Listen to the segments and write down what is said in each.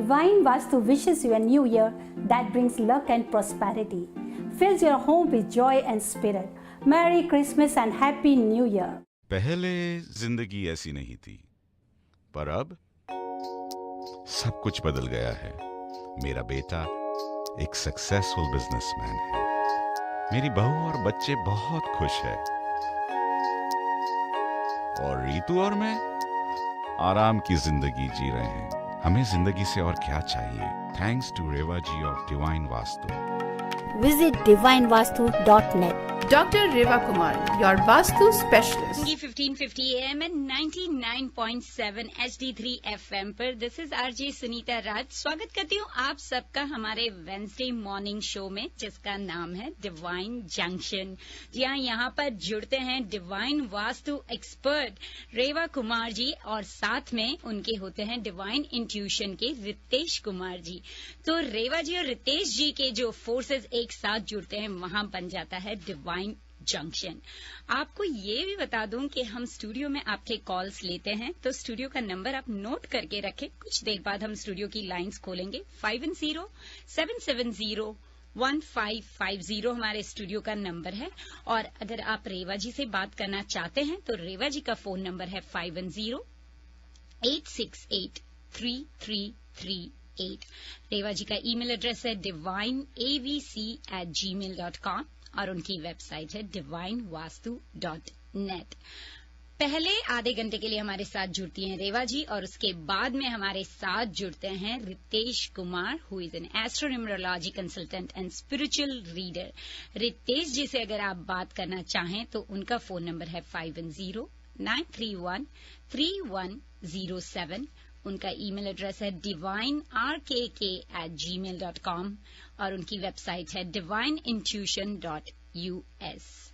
Divine Vastu wishes you a new year that brings luck and prosperity, fills your home with joy and spirit. Merry Christmas and Happy New Year. पहले जिंदगी ऐसी नहीं थी, पर अब सब कुछ बदल गया है। मेरा बेटा एक सक्सेसफुल बिजनेसमैन है। मेरी बहू और बच्चे बहुत खुश है। और रीतू और मैं आराम की जिंदगी जी रहे हैं। हमें जिंदगी से और क्या चाहिए? Thanks to Reva ji of divine Vastu. Visit divinevastu.net. Dr. Reva Kumar, your Vastu specialist. 1550 AM and 99.7 HD3 FM पर दिस इज आरजे सुनीता राज। स्वागत करती हूँ आप सबका हमारे वेंसडे मॉर्निंग शो में, जिसका नाम है डिवाइन जंक्शन। जी हाँ, यहाँ पर जुड़ते हैं डिवाइन वास्तु एक्सपर्ट रेवा कुमार जी और साथ में उनके होते हैं डिवाइन इंट्यूशन के रितेश कुमार जी। तो रेवा जी और रितेश जी के जो फोर्सेस एक साथ जुड़ते हैं, वहां बन जाता है डिवाइन जंक्शन। आपको ये भी बता दूं कि हम स्टूडियो में आपके कॉल्स लेते हैं, तो स्टूडियो का नंबर आप नोट करके रखें। कुछ देर बाद हम स्टूडियो की लाइंस खोलेंगे। 510-770-1550 हमारे स्टूडियो का नंबर है। और अगर आप रेवा जी से बात करना चाहते हैं तो रेवा जी का फोन नंबर है 510-868-3338। रेवा जी का ईमेल एड्रेस है divineavc@gmail.com और उनकी वेबसाइट है divinevastu.net। पहले आधे घंटे के लिए हमारे साथ जुड़ती हैं रेवा जी, और उसके बाद में हमारे साथ जुड़ते हैं Ritesh Kumar, who is an astronumerology consultant and spiritual reader. Ritesh ji से अगर आप बात करना चाहें तो उनका फोन नंबर है 510-931-3107। उनका ईमेल एड्रेस है divinerkk@gmail.com और उनकी वेबसाइट है divineintuition.us।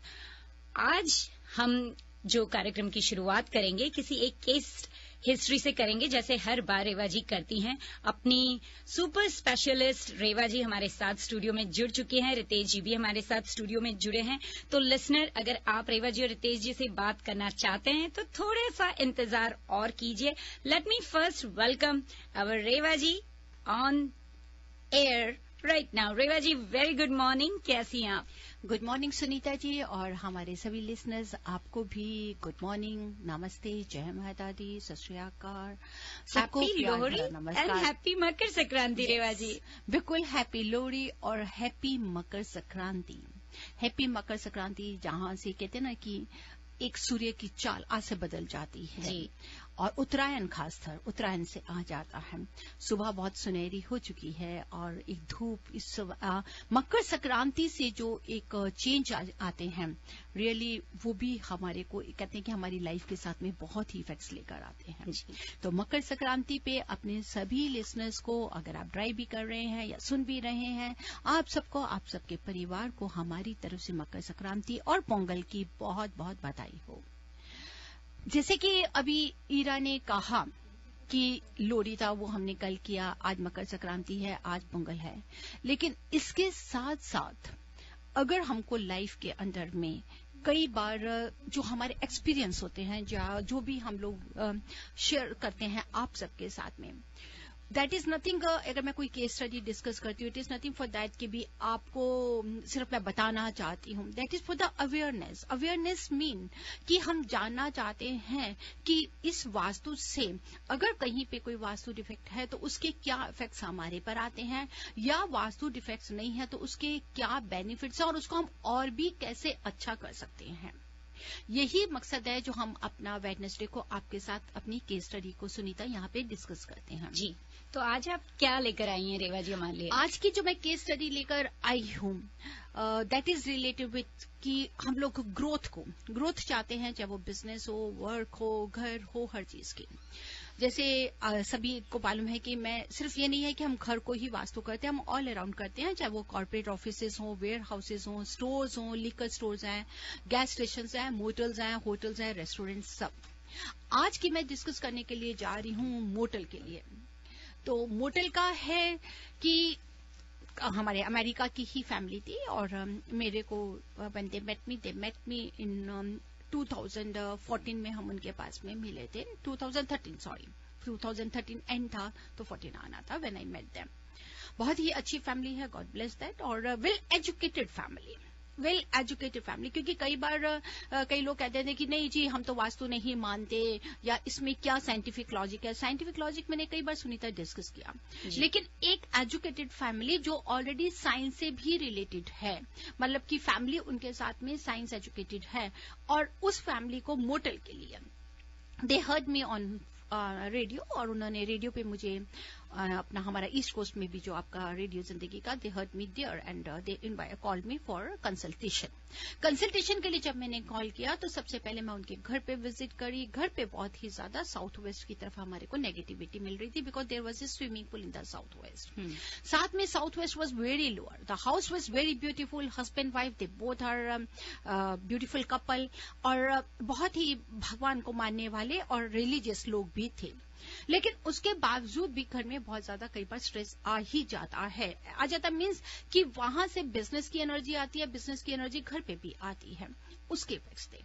आज हम जो कार्यक्रम की शुरुआत करेंगे किसी एक केस हिस्ट्री से करेंगे, जैसे हर बार रेवा जी करती हैं। अपनी सुपर स्पेशलिस्ट रेवा जी हमारे साथ स्टूडियो में जुड़ चुके हैं, रितेश जी भी हमारे साथ स्टूडियो में जुड़े हैं। तो लिसनर, अगर आप रेवा जी और रितेश जी से बात करना चाहते हैं तो थोड़ा सा इंतजार और कीजिए। Let me first welcome our Reva ji on air right now. Reva ji, very good morning, कैसी हैं आप? गुड मॉर्निंग सुनीता जी, और हमारे सभी लिसनर्स आपको भी गुड मॉर्निंग, नमस्ते, जय माता दी, सत श्री अकाल, सबको हैप्पी लोहड़ी एंड नमस्कार, हैप्पी मकर संक्रांति। रेवा जी बिल्कुल हैप्पी लोहड़ी और हैप्पी मकर संक्रांति। हैप्पी मकर संक्रांति, जहां से कहते हैं ना कि एक सूर्य की चाल आज से बदल जाती है जी। और उत्तरायण खासकर उत्तरायण से आ जाता है। सुबह बहुत सुनहरी हो चुकी है और एक धूप इस मकर संक्रांति से जो एक चेंज आते हैं, रियली वो भी हमारे को कहते हैं कि हमारी लाइफ के साथ में बहुत ही इफेक्ट्स लेकर आते हैं। तो मकर संक्रांति पे अपने सभी लिसनर्स को, अगर आप ड्राइव भी कर रहे हैं या सुन भी रहे हैं, आप सबको, आप सबके परिवार को हमारी तरफ से मकर संक्रांति और पोंगल की बहुत बहुत बधाई हो। जैसे कि अभी ईरा ने कहा कि लोहड़ी था वो हमने कल किया, आज मकर संक्रांति है, आज पोंगल है, लेकिन इसके साथ साथ अगर हमको लाइफ के अंदर में कई बार जो हमारे एक्सपीरियंस होते हैं, जो भी हम लोग शेयर करते हैं आप सबके साथ में, दैट इज नथिंग। अगर मैं कोई केस स्टडी डिस्कस करती हूँ, it is nothing for that कि भी आपको सिर्फ मैं बताना चाहती हूँ। That is for the awareness. Awareness mean कि हम जानना चाहते हैं कि इस वास्तु से अगर कहीं पे कोई वास्तु डिफेक्ट है तो उसके क्या इफेक्ट्स हमारे पर आते हैं, या वास्तु डिफेक्ट्स नहीं है तो उसके क्या बेनिफिट्स हैं और उसको हम और भी कैसे अच्छा कर सकते हैं। यही मकसद है जो हम अपना वेडनेसडे को आपके साथ अपनी केस स्टडी को सुनीता यहाँ पे डिस्कस करते हैं। जी, तो आज आप क्या लेकर आई हैं रेवा जी हमारे लिए? आज की जो मैं केस स्टडी लेकर आई हूँ, दैट इज रिलेटेड विथ कि हम लोग ग्रोथ चाहते हैं, चाहे वो बिजनेस हो, वर्क हो, घर हो, हर चीज की। जैसे सभी को मालूम है कि मैं सिर्फ ये नहीं है कि हम घर को ही वास्तु करते हैं, हम ऑल अराउंड करते हैं, चाहे वो कॉर्पोरेट ऑफिसेज हों, वेयर हाउसेज हों, स्टोर्स हों, लिकर स्टोर्स हैं, गैस स्टेशन हैं, मोटल्स हैं, होटल्स हैं, रेस्टोरेंट, सब। आज की मैं डिस्कस करने के लिए जा रही हूँ मोटल के लिए। तो मोटल का है कि हमारे अमेरिका की ही फैमिली थी और मेरे को when they met me in 2014 में हम उनके पास में मिले थे, 2013 सॉरी 2013 एंड था तो 14 आना था व्हेन आई मेट देम। बहुत ही अच्छी फैमिली है, गॉड ब्लेस दैट, और well educated family, well educated family. क्योंकि कई बार कई लोग कहते थे कि नहीं जी हम तो वास्तु नहीं मानते, या इसमें क्या साइंटिफिक लॉजिक है। साइंटिफिक लॉजिक मैंने कई बार सुनीता डिस्कस किया, लेकिन एक एजुकेटेड फैमिली जो ऑलरेडी साइंस से भी रिलेटेड है, मतलब कि फैमिली उनके साथ में साइंस एजुकेटेड है, और उस फैमिली को मोटल के लिए दे हर्ड मी ऑन रेडियो, और उन्होंने रेडियो पे मुझे अपना हमारा ईस्ट कोस्ट में भी जो आपका रेडियो जिंदगी का, they heard me there and they called me for consultation के लिए जब मैंने कॉल किया तो सबसे पहले मैं उनके घर पे विजिट करी। घर पे बहुत ही ज्यादा साउथ वेस्ट की तरफ हमारे को नेगेटिविटी मिल रही थी, because there was a swimming pool in the south west. साथ में south west was very lower, the house was very beautiful, husband wife they both are beautiful couple, और बहुत ही भगवान को मानने वाले और रिलीजियस लोग भी थे। लेकिन उसके बावजूद भी घर में बहुत ज्यादा कई बार स्ट्रेस आ ही जाता है। आ जाता मीन्स कि वहां से बिजनेस की एनर्जी आती है, बिजनेस की एनर्जी घर पे भी आती है, उसके इफेक्ट्स थे।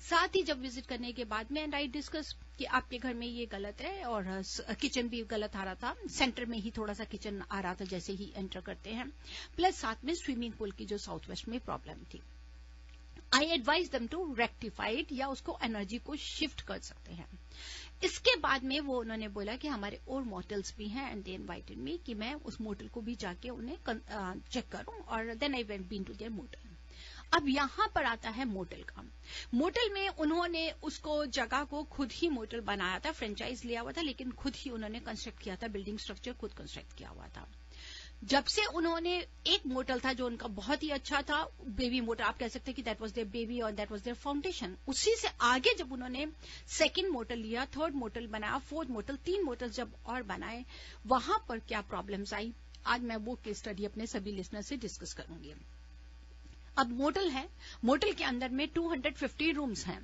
साथ ही जब विजिट करने के बाद में एंड आई डिस्कस कि आपके घर में ये गलत है, और किचन भी गलत आ रहा था, सेंटर में ही थोड़ा सा किचन आ रहा था जैसे ही एंटर करते हैं, प्लस साथ में स्विमिंग पूल की जो साउथ वेस्ट में प्रॉब्लम थी। I advise them to rectify it, या उसको एनर्जी को शिफ्ट कर सकते हैं। इसके बाद में वो उन्होंने बोला कि हमारे और मोटल्स भी हैं, एंड दे इनवाइटेड मी कि मैं उस मोटल को भी जाके उन्हें चेक करूं, और then I went been to their motel. अब यहां पर आता है मोटल का। मोटल में उन्होंने उसको जगह को खुद ही मोटल बनाया था, फ्रेंचाइज लिया हुआ था, लेकिन खुद ही उन्होंने कंस्ट्रक्ट किया था, बिल्डिंग स्ट्रक्चर खुद कंस्ट्रक्ट किया हुआ था। जब से उन्होंने एक मोटल था जो उनका बहुत ही अच्छा था, बेबी मोटल आप कह सकते हैं कि दैट वाज देयर बेबी और दैट वाज देयर फाउंडेशन। उसी से आगे जब उन्होंने सेकंड मोटल लिया, थर्ड मोटल बनाया, फोर्थ मोटल, 3 मोटल जब और बनाए, वहां पर क्या प्रॉब्लम्स आई, आज मैं वो केस स्टडी अपने सभी लिसनर से डिस्कस करूंगी। अब मोटल है, मोटल के अंदर में 250 रूम्स हैं।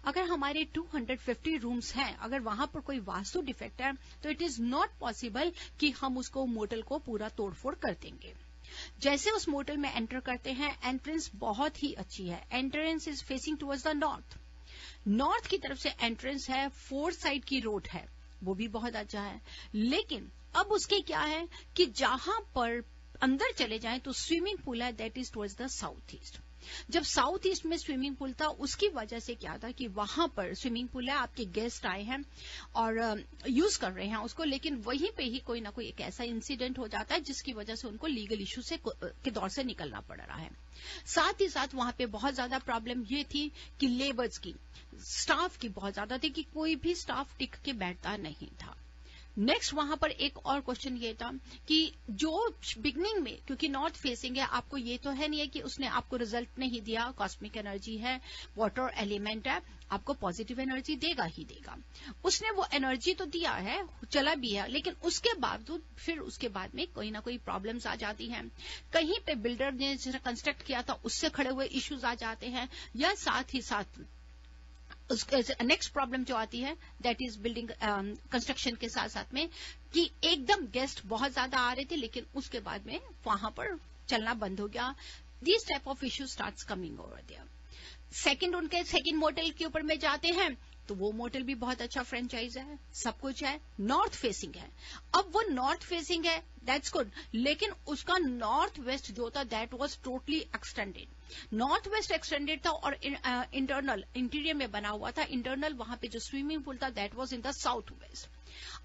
अगर हमारे 250 रूम्स हैं, अगर वहां पर कोई वास्तु डिफेक्ट है तो इट इज नॉट पॉसिबल कि हम उसको मोटल को पूरा तोड़फोड़ कर देंगे। जैसे उस मोटल में एंटर करते हैं, एंट्रेंस बहुत ही अच्छी है, entrance is facing towards the north, north की तरफ से एंट्रेंस है, 4 साइड की रोड है, वो भी बहुत अच्छा है। लेकिन अब उसके क्या है कि जहां पर अंदर चले जाएं तो स्विमिंग पूल है, that is towards the south east. जब साउथ ईस्ट में स्विमिंग पूल था, उसकी वजह से क्या था कि वहां पर स्विमिंग पूल है, आपके गेस्ट आए हैं और यूज कर रहे हैं उसको, लेकिन वहीं पे ही कोई ना कोई एक ऐसा इंसिडेंट हो जाता है जिसकी वजह से उनको लीगल इश्यू से के दौर से निकलना पड़ रहा है। साथ ही साथ वहां पे बहुत ज्यादा प्रॉब्लम ये थी कि लेबर्स की, स्टाफ की बहुत ज्यादा थी कि कोई भी स्टाफ टिक के बैठता नहीं था। नेक्स्ट वहां पर एक और क्वेश्चन ये था कि जो बिगनिंग में, क्योंकि नॉर्थ फेसिंग है, आपको ये तो है नहीं है कि उसने आपको रिजल्ट नहीं दिया, कॉस्मिक एनर्जी है, वाटर एलिमेंट है, आपको पॉजिटिव एनर्जी देगा ही देगा। उसने वो एनर्जी तो दिया है, चला भी है, लेकिन उसके बावजूद फिर उसके बाद में कोई ना कोई प्रॉब्लम्स आ जाती हैं। कहीं पे बिल्डर ने जिसे कंस्ट्रक्ट किया था उससे खड़े हुए इश्यूज आ जाते हैं, या साथ ही साथ नेक्स्ट प्रॉब्लम जो आती है दैट इज बिल्डिंग कंस्ट्रक्शन के साथ साथ में कि एकदम गेस्ट बहुत ज्यादा आ रहे थे, लेकिन उसके बाद में वहां पर चलना बंद हो गया। This type of issue starts coming over there. Second उनके सेकंड मोटल के ऊपर में जाते हैं तो वो मोटल भी बहुत अच्छा फ्रेंचाइज है, सब कुछ है, नॉर्थ फेसिंग है। अब वो नॉर्थ फेसिंग है, दैट्स गुड, लेकिन उसका नॉर्थ वेस्ट जो था that was totally extended, north west extended था और इंटरनल इंटीरियर में बना हुआ था। इंटरनल वहां पे जो स्विमिंग पूल था that was in the south waste.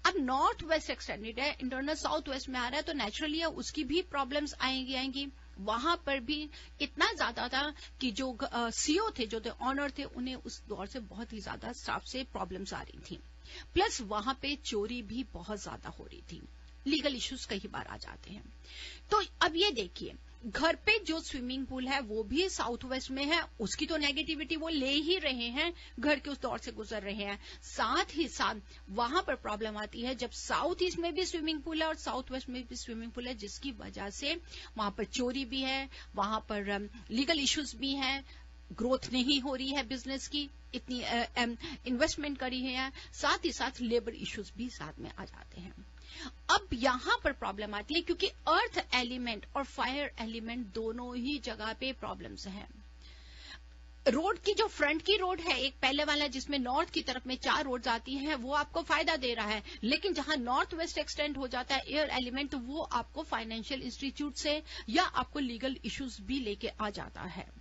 अब नॉर्थ वेस्ट एक्सटेंडेड है, इंटरनल साउथ वेस्ट में आ रहा है, तो नेचुरली उसकी भी प्रॉब्लम्स आएंगी। वहां पर भी इतना ज्यादा था कि जो सीओ थे, जो ऑनर थे, उन्हें उस दौर से बहुत ही ज्यादा स्टाफ से प्रॉब्लम्स आ रही थी, प्लस वहां पे चोरी भी बहुत ज्यादा हो रही थी, लीगल इश्यूज कई बार आ जाते हैं। तो अब ये देखिए, घर पे जो स्विमिंग पूल है वो भी साउथ वेस्ट में है, उसकी तो नेगेटिविटी वो ले ही रहे हैं, घर के उस दौर से गुजर रहे हैं। साथ ही साथ वहां पर प्रॉब्लम आती है जब साउथ ईस्ट में भी स्विमिंग पूल है और साउथ वेस्ट में भी स्विमिंग पूल है, जिसकी वजह से वहां पर चोरी भी है, वहां पर लीगल इश्यूज भी हैं, ग्रोथ नहीं हो रही है बिजनेस की, इतनी इन्वेस्टमेंट करी है, साथ ही साथ लेबर इश्यूज भी साथ में आ जाते हैं। अब यहां पर प्रॉब्लम आती है क्योंकि अर्थ एलिमेंट और फायर एलिमेंट दोनों ही जगह पे प्रॉब्लम्स हैं। रोड की जो फ्रंट की रोड है, एक पहले वाला जिसमें नॉर्थ की तरफ में 4 रोड आती हैं, वो आपको फायदा दे रहा है। लेकिन जहां नॉर्थ वेस्ट एक्सटेंड हो जाता है एयर एलिमेंट, तो वो आपको फाइनेंशियल इंस्टीट्यूट से या आपको लीगल इश्यूज भी लेके आ जाता है।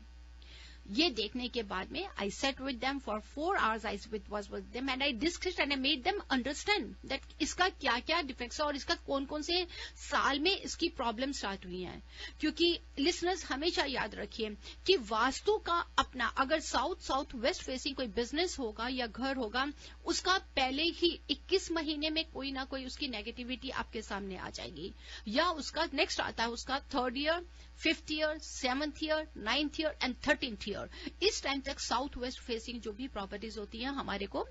ये देखने के बाद में I sat with them for 4 hours I was with them and I discussed and I made them understand that इसका क्या क्या डिफेक्ट्स है और इसका कौन कौन से साल में इसकी प्रॉब्लम स्टार्ट हुई हैं। क्योंकि लिसनर्स हमेशा याद रखिए कि वास्तु का अपना, अगर साउथ वेस्ट फेसिंग कोई बिजनेस होगा या घर होगा, उसका पहले ही 21 महीने में कोई ना कोई उसकी नेगेटिविटी आपके सामने आ जाएगी। या उसका नेक्स्ट आता है उसका 3rd year, 5th year, 7th year, 9th year and 13th year. इस टाइम तक साउथ वेस्ट फेसिंग जो भी प्रॉपर्टीज होती हैं हमारे को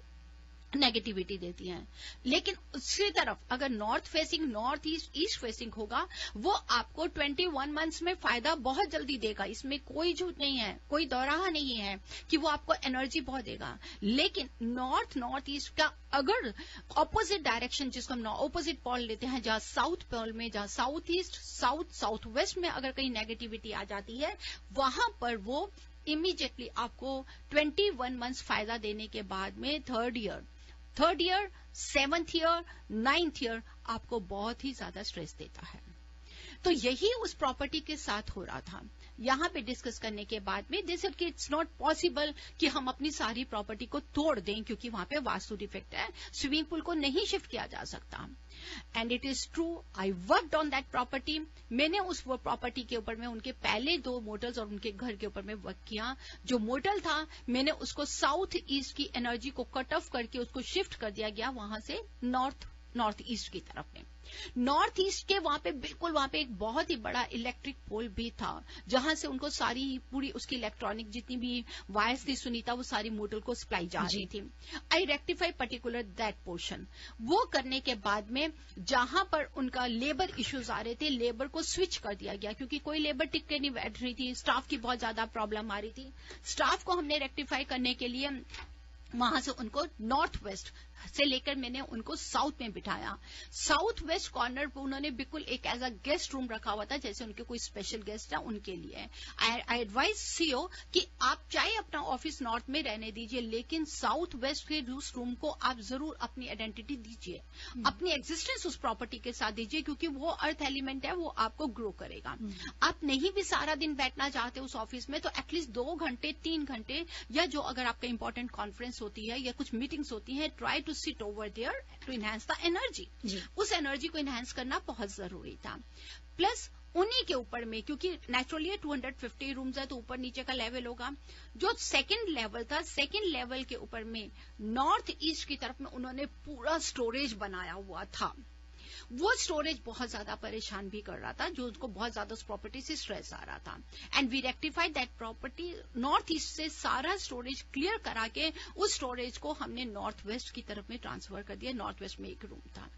नेगेटिविटी देती हैं। लेकिन उसकी तरफ अगर north facing, north east facing होगा, वो आपको 21 मंथ्स में फायदा बहुत जल्दी देगा। इसमें कोई झूठ नहीं है, कोई दोराहा नहीं है कि वो आपको एनर्जी बहुत देगा। लेकिन नॉर्थ ईस्ट का अगर ऑपोजिट डायरेक्शन, जिसको हम ऑपोजिट पॉल लेते हैं, जहां साउथ पॉल में, जहां साउथ ईस्ट, साउथ वेस्ट में अगर कहीं नेगेटिविटी आ जाती है, वहां पर वो इमीडिएटली आपको 21 मंथ्स फायदा देने के बाद में 3rd year, 7th year, 9th year आपको बहुत ही ज्यादा स्ट्रेस देता है। तो यही उस प्रॉपर्टी के साथ हो रहा था। यहां पे डिस्कस करने के बाद में दे सेड कि इट्स नॉट पॉसिबल कि हम अपनी सारी प्रॉपर्टी को तोड़ दें, क्योंकि वहां पे वास्तु डिफेक्ट है, स्विमिंग पूल को नहीं शिफ्ट किया जा सकता। And it is true, I worked on that property. मैंने उस वो प्रॉपर्टी के ऊपर में उनके पहले 2 मोटल्स और उनके घर के ऊपर में वर्क किया। जो मोटल था, मैंने उसको साउथ ईस्ट की एनर्जी को कट ऑफ करके उसको शिफ्ट कर दिया गया वहां से नॉर्थ ईस्ट की तरफ में। नॉर्थ ईस्ट के वहां पे बिल्कुल वहां पे एक बहुत ही बड़ा इलेक्ट्रिक पोल भी था, जहां से उनको सारी पूरी उसकी इलेक्ट्रॉनिक जितनी भी वायर्स थी सुनीता, वो सारी मोटर को सप्लाई जा रही थी। आई रेक्टिफाई पर्टिकुलर दैट पोर्शन। वो करने के बाद में जहां पर उनका लेबर इश्यूज आ रहे थे, लेबर को स्विच कर दिया गया, क्योंकि कोई लेबर टिक के नहीं बैठ रही थी। स्टाफ की बहुत ज्यादा प्रॉब्लम आ रही थी। स्टाफ को हमने रेक्टिफाई करने के लिए वहां से उनको नॉर्थ वेस्ट से लेकर मैंने उनको साउथ में बिठाया। साउथ वेस्ट कॉर्नर पर उन्होंने बिल्कुल एक एज अ गेस्ट रूम रखा हुआ था, जैसे उनके कोई स्पेशल गेस्ट है उनके लिए। आई एडवाइज सीओ कि आप चाहे अपना ऑफिस नॉर्थ में रहने दीजिए, लेकिन साउथ वेस्ट के उस रूम को आप जरूर अपनी आइडेंटिटी दीजिए, अपनी एग्जिस्टेंस उस प्रॉपर्टी के साथ दीजिए, क्योंकि वो अर्थ एलिमेंट है, वो आपको ग्रो करेगा। आप नहीं भी सारा दिन बैठना चाहते उस ऑफिस में, तो एटलीस्ट 2 घंटे 3 घंटे, या जो अगर आपका इंपॉर्टेंट कॉन्फ्रेंस होती है या कुछ मीटिंग्स होती है, try to sit over there to enhance the energy. उस एनर्जी को इनहैंस करना बहुत जरूरी था। प्लस उन्हीं के ऊपर में, क्योंकि नेचुरली 250 रूम्स है तो ऊपर नीचे का लेवल होगा। जो सेकंड लेवल था, सेकंड लेवल के ऊपर में नॉर्थ ईस्ट की तरफ में उन्होंने पूरा स्टोरेज बनाया हुआ था। वो स्टोरेज बहुत ज्यादा परेशान भी कर रहा था, जो उसको बहुत ज्यादा उस प्रॉपर्टी से स्ट्रेस आ रहा था। And we rectified that property. North east से सारा स्टोरेज क्लियर करा के उस स्टोरेज को हमने नॉर्थ वेस्ट की तरफ में ट्रांसफर कर दिया। नॉर्थ वेस्ट में एक रूम था।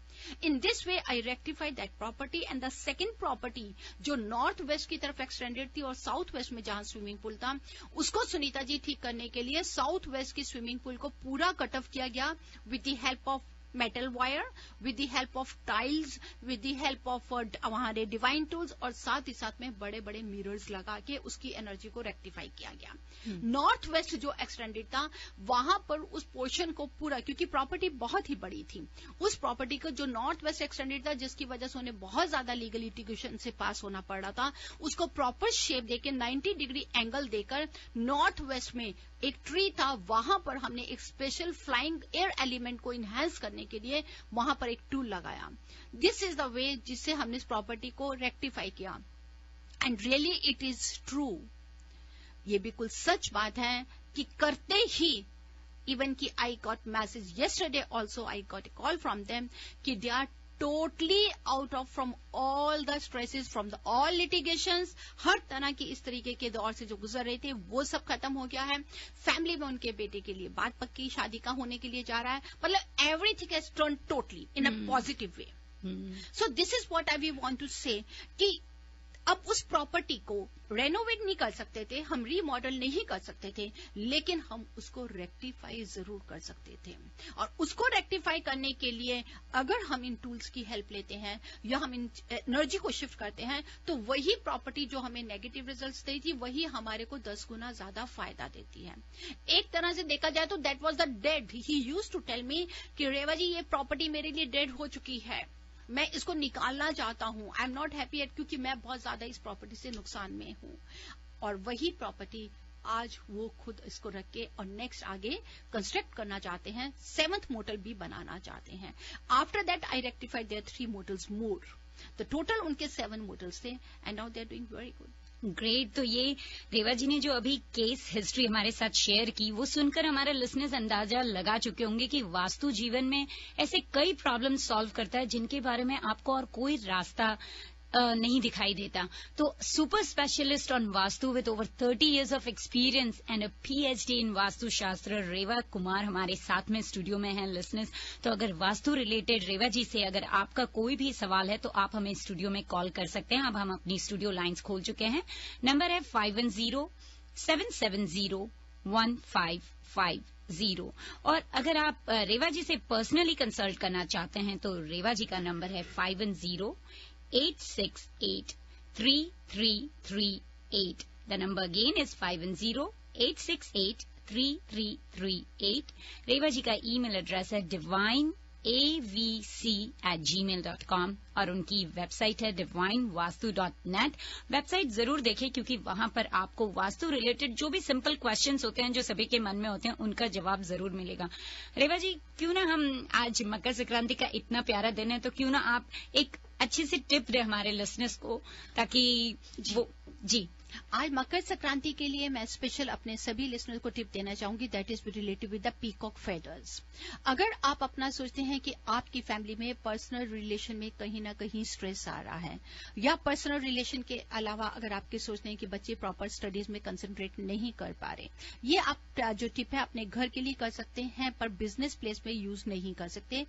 In this way I rectified that property. And the second property जो नॉर्थ वेस्ट की तरफ एक्सटेंडेड थी और साउथ वेस्ट में जहां स्विमिंग पूल था, उसको सुनीता जी ठीक करने के लिए साउथ वेस्ट की स्विमिंग पूल को पूरा कट ऑफ किया गया with the help of metal wire, with the help of tiles, with the help of हमारे डिवाइन टूल्स, और साथ ही साथ में बड़े बड़े मिरर्स लगा के उसकी एनर्जी को रेक्टिफाई किया गया। नॉर्थ वेस्ट जो एक्सटेंडेड था, वहां पर उस पोर्शन को पूरा, क्योंकि प्रॉपर्टी बहुत ही बड़ी थी, उस प्रॉपर्टी को जो नॉर्थ वेस्ट एक्सटेंडेड था, जिसकी वजह से उन्हें बहुत ज्यादा लीगल लिटिगेशन से पास होना पड़ रहा था, उसको प्रॉपर शेप देके 90 डिग्री एंगल देकर नॉर्थ वेस्ट में एक ट्री था, वहां पर हमने एक स्पेशल फ्लाइंग एयर एलिमेंट को इनहैंस करने के लिए वहां पर एक टूल लगाया। दिस इज द वे जिससे हमने इस प्रॉपर्टी को रेक्टिफाई किया। And really it is true, ये बिल्कुल सच बात है कि करते ही, इवन की I got message yesterday also I got a call from them कि they are totally out of from all the stresses, from the all litigations, हर तरह की इस तरीके के दौर से जो गुजर रहे थे वो सब खत्म हो गया है। फैमिली में उनके बेटे के लिए बात पक्की, शादी का होने के लिए जा रहा है, मतलब everything has turn totally in a positive way. So this is what I we want to say कि अब उस प्रॉपर्टी को रेनोवेट नहीं कर सकते थे, हम रीमॉडल नहीं कर सकते थे, लेकिन हम उसको रेक्टिफाई जरूर कर सकते थे। और उसको रेक्टिफाई करने के लिए अगर हम इन टूल्स की हेल्प लेते हैं या हम इन एनर्जी को शिफ्ट करते हैं, तो वही प्रॉपर्टी जो हमें नेगेटिव रिजल्ट्स दी थी वही हमारे को 10 गुना ज्यादा फायदा देती है। एक तरह से देखा जाए तो that was the dead. He used to tell me कि रेवा जी, ये प्रॉपर्टी मेरे लिए डेड हो चुकी है, मैं इसको निकालना चाहता हूं, I am not happy at, क्योंकि मैं बहुत ज्यादा इस प्रॉपर्टी से नुकसान में हूं। और वही प्रॉपर्टी आज वो खुद इसको रख के और नेक्स्ट आगे कंस्ट्रक्ट करना चाहते हैं, 7th मोटल भी बनाना चाहते हैं। After that I rectified their 3 motels more, तो टोटल उनके 7 मोटल्स थे and now they are doing very good. Great. तो ये रेवा जी ने जो अभी केस हिस्ट्री हमारे साथ शेयर की, वो सुनकर हमारे लिसनर्स अंदाजा लगा चुके होंगे कि वास्तु जीवन में ऐसे कई प्रॉब्लम सॉल्व करता है जिनके बारे में आपको और कोई रास्ता नहीं दिखाई देता। तो super specialist on vastu with over 30 years of experience and a PhD इन वास्तु शास्त्र, रेवा कुमार हमारे साथ में स्टूडियो में हैं लिसनर्स। तो अगर वास्तु रिलेटेड रेवा जी से अगर आपका कोई भी सवाल है तो आप हमें स्टूडियो में कॉल कर सकते हैं। अब हम अपनी स्टूडियो लाइन्स खोल चुके हैं। नंबर है 510-770-1550। और अगर आप रेवा जी से पर्सनली कंसल्ट करना चाहते हैं तो रेवा जी का नंबर है 510-868-3338. The number again is 510-868-3338. रेवा जी का ईमेल एड्रेस है divineavc@gmail.com और उनकी वेबसाइट है divinevastu.net। वेबसाइट जरूर देखें क्योंकि वहां पर आपको वास्तु रिलेटेड जो भी सिंपल क्वेश्चंस होते हैं जो सभी के मन में होते हैं उनका जवाब जरूर मिलेगा। रेवा जी, क्यों ना हम आज मकर संक्रांति का इतना प्यारा दिन है तो क्यों ना आप एक अच्छी सी टिप दे हमारे लिसनर्स को ताकि वो जी आज मकर संक्रांति के लिए मैं स्पेशल अपने सभी लिसनर्स को टिप देना चाहूंगी, that is related with the peacock feathers. अगर आप अपना सोचते हैं कि आपकी फैमिली में पर्सनल रिलेशन में कहीं ना कहीं स्ट्रेस आ रहा है, या पर्सनल रिलेशन के अलावा अगर आपके सोचते हैं कि बच्चे प्रॉपर स्टडीज में कंसंट्रेट नहीं कर पा रहे, ये आप जो टिप है अपने घर के लिए कर सकते हैं पर बिजनेस प्लेस में यूज नहीं कर सकते।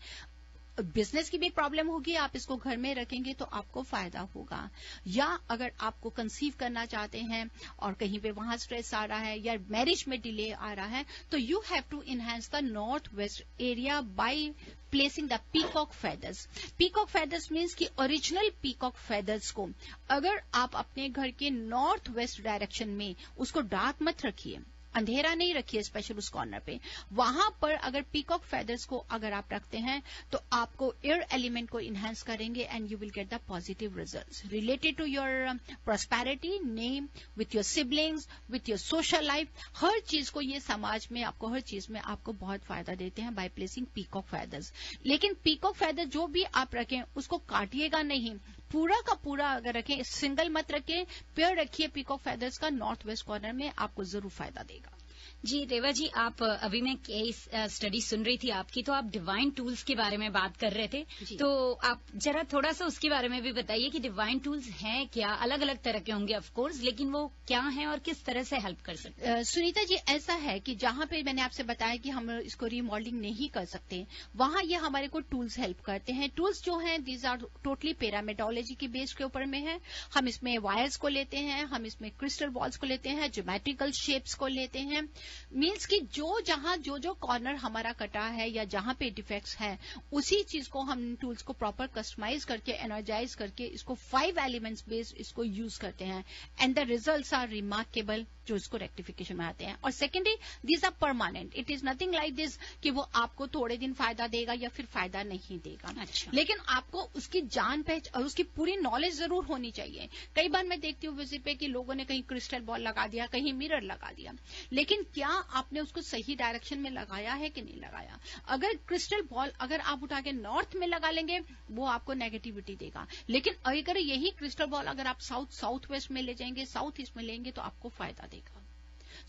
बिजनेस की भी प्रॉब्लम होगी, आप इसको घर में रखेंगे तो आपको फायदा होगा। या अगर आपको कंसीव करना चाहते हैं और कहीं पे वहां स्ट्रेस आ रहा है या मैरिज में डिले आ रहा है, तो you have to enhance the north west area by placing the peacock feathers. Peacock feathers means कि ओरिजिनल पीकॉक फेदर्स को अगर आप अपने घर के नॉर्थ वेस्ट डायरेक्शन में उसको डार्क मत रखिए, अंधेरा नहीं रखिए, स्पेशल उस कॉर्नर पे, वहां पर अगर पीकॉक फेदर्स को अगर आप रखते हैं तो आपको एयर एलिमेंट को इनहेंस करेंगे and you will get the positive results related to your prosperity, name, with your siblings, with your social life. हर चीज को ये समाज में आपको हर चीज में आपको बहुत फायदा देते हैं बाय प्लेसिंग पीकॉक फेदर्स। लेकिन पीकॉक फेदर जो भी आप रखें उसको काटिएगा नहीं, पूरा का पूरा अगर रखें, सिंगल मत रखें, पेयर रखिए पीकॉक फेदर्स का नॉर्थ वेस्ट कॉर्नर में, आपको जरूर फायदा देगा। जी रेवा जी, आप अभी मैं केस स्टडी सुन रही थी आपकी, तो आप डिवाइन टूल्स के बारे में बात कर रहे थे, तो आप जरा थोड़ा सा उसके बारे में भी बताइए कि डिवाइन टूल्स हैं क्या। अलग अलग तरह के होंगे ऑफ कोर्स, लेकिन वो क्या हैं और किस तरह से हेल्प कर सकते हैं। सुनीता जी, ऐसा है कि जहां पे मैंने आपसे बताया कि हम इसको रीमॉडलिंग नहीं कर सकते, वहां ये हमारे को टूल्स हेल्प करते हैं। टूल्स जो हैं दीज आर टोटली पिरामिडोलॉजी की बेस के ऊपर में है। हम इसमें वायर्स को लेते हैं, हम इसमें क्रिस्टल बॉल्स को लेते हैं, ज्योमेट्रिकल शेप्स को लेते हैं। मीन्स कि जहां जो कॉर्नर हमारा कटा है या जहां पे डिफेक्ट्स है, उसी चीज को हम टूल्स को प्रॉपर कस्टमाइज करके एनर्जाइज करके इसको 5 एलिमेंट्स बेस्ड इसको यूज करते हैं and the results are remarkable, जो इसको रेक्टिफिकेशन में आते हैं। और secondly, these are permanent, it is nothing like this कि वो आपको थोड़े दिन फायदा देगा या फिर फायदा नहीं देगा। अच्छा। लेकिन आपको उसकी जान पहचान और उसकी पूरी नॉलेज जरूर होनी चाहिए। कई बार मैं देखती हूँ विजिट पे कि लोगों ने कहीं क्रिस्टल बॉल लगा दिया, कहीं मिरर लगा दिया, लेकिन क्या आपने उसको सही डायरेक्शन में लगाया है कि नहीं लगाया। अगर क्रिस्टल बॉल अगर आप उठा के नॉर्थ में लगा लेंगे वो आपको नेगेटिविटी देगा, लेकिन अगर यही क्रिस्टल बॉल अगर आप साउथ वेस्ट में ले जाएंगे, साउथ ईस्ट में लेंगे तो आपको फायदा देगा।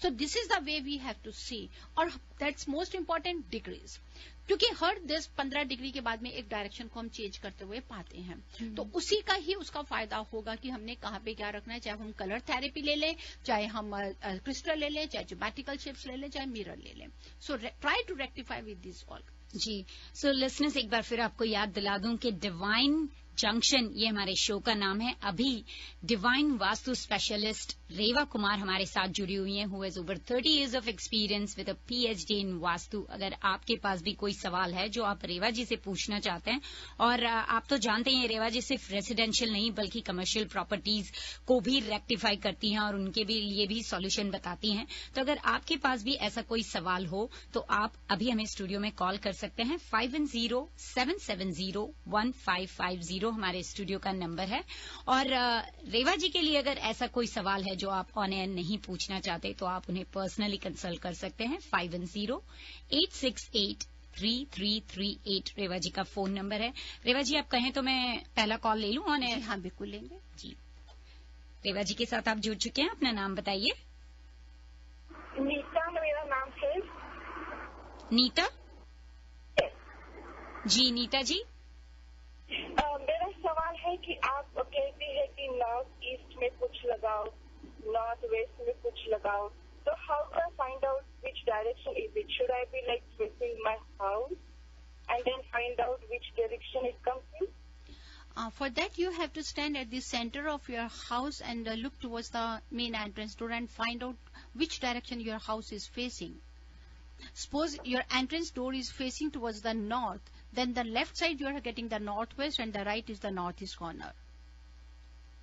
So this is the way we have to see. और दैट्स मोस्ट इंपॉर्टेंट, डिग्रीज, क्योंकि हर 10-15 डिग्री के बाद में एक डायरेक्शन को हम चेंज करते हुए पाते हैं, तो उसी का ही उसका फायदा होगा कि हमने कहाँ पे क्या रखना है, चाहे हम कलर थेरेपी ले लें, चाहे हम क्रिस्टल ले लें, चाहे ज्योमेट्रिकल शेप्स ले लें, चाहे मिरर ले लें। So try to rectify with this all. जी, सो लिसनर्स, एक बार फिर आपको याद दिला दूं कि डिवाइन जंक्शन, ये हमारे शो का नाम है। अभी डिवाइन वास्तु स्पेशलिस्ट रेवा कुमार हमारे साथ जुड़ी हुई हैं, who has over 30 years of experience with a PhD इन वास्तु। अगर आपके पास भी कोई सवाल है जो आप रेवा जी से पूछना चाहते हैं, और आप तो जानते हैं रेवा जी सिर्फ रेसिडेंशियल नहीं बल्कि कमर्शियल प्रॉपर्टीज को भी रेक्टिफाई करती हैं और उनके भी लिए भी सॉल्यूशन बताती हैं। तो अगर आपके पास भी ऐसा कोई सवाल हो तो आप अभी हमें स्टूडियो में कॉल कर सकते हैं। 5107701550 हमारे स्टूडियो का नंबर है। और रेवा जी के लिए अगर ऐसा कोई सवाल है जो आप ऑन एयर नहीं पूछना चाहते तो आप उन्हें पर्सनली कंसल्ट कर सकते हैं। 5108683338 रेवा जी का फोन नंबर है। रेवा जी आप कहें तो मैं पहला कॉल ले लूं ऑन एयर? हाँ, बिल्कुल लेंगे जी। रेवा जी के साथ आप जुड़ चुके हैं, अपना नाम बताइए। नीता मेरा नाम है। नीता जी। नीता जी, मेरा सवाल है कि आप कहती है कि नॉर्थ ईस्ट में कुछ लगाओ, नॉर्थ वेस्ट में कुछ लगाओ, तो how do I find out which direction is it? Should I be like facing my house and then find out which direction it comes in? For that, you have to stand at the center of your house and look towards the main entrance door and find out which direction your house is facing. Suppose your entrance door is facing towards the north, then the left side you are getting the northwest and the right is the northeast corner.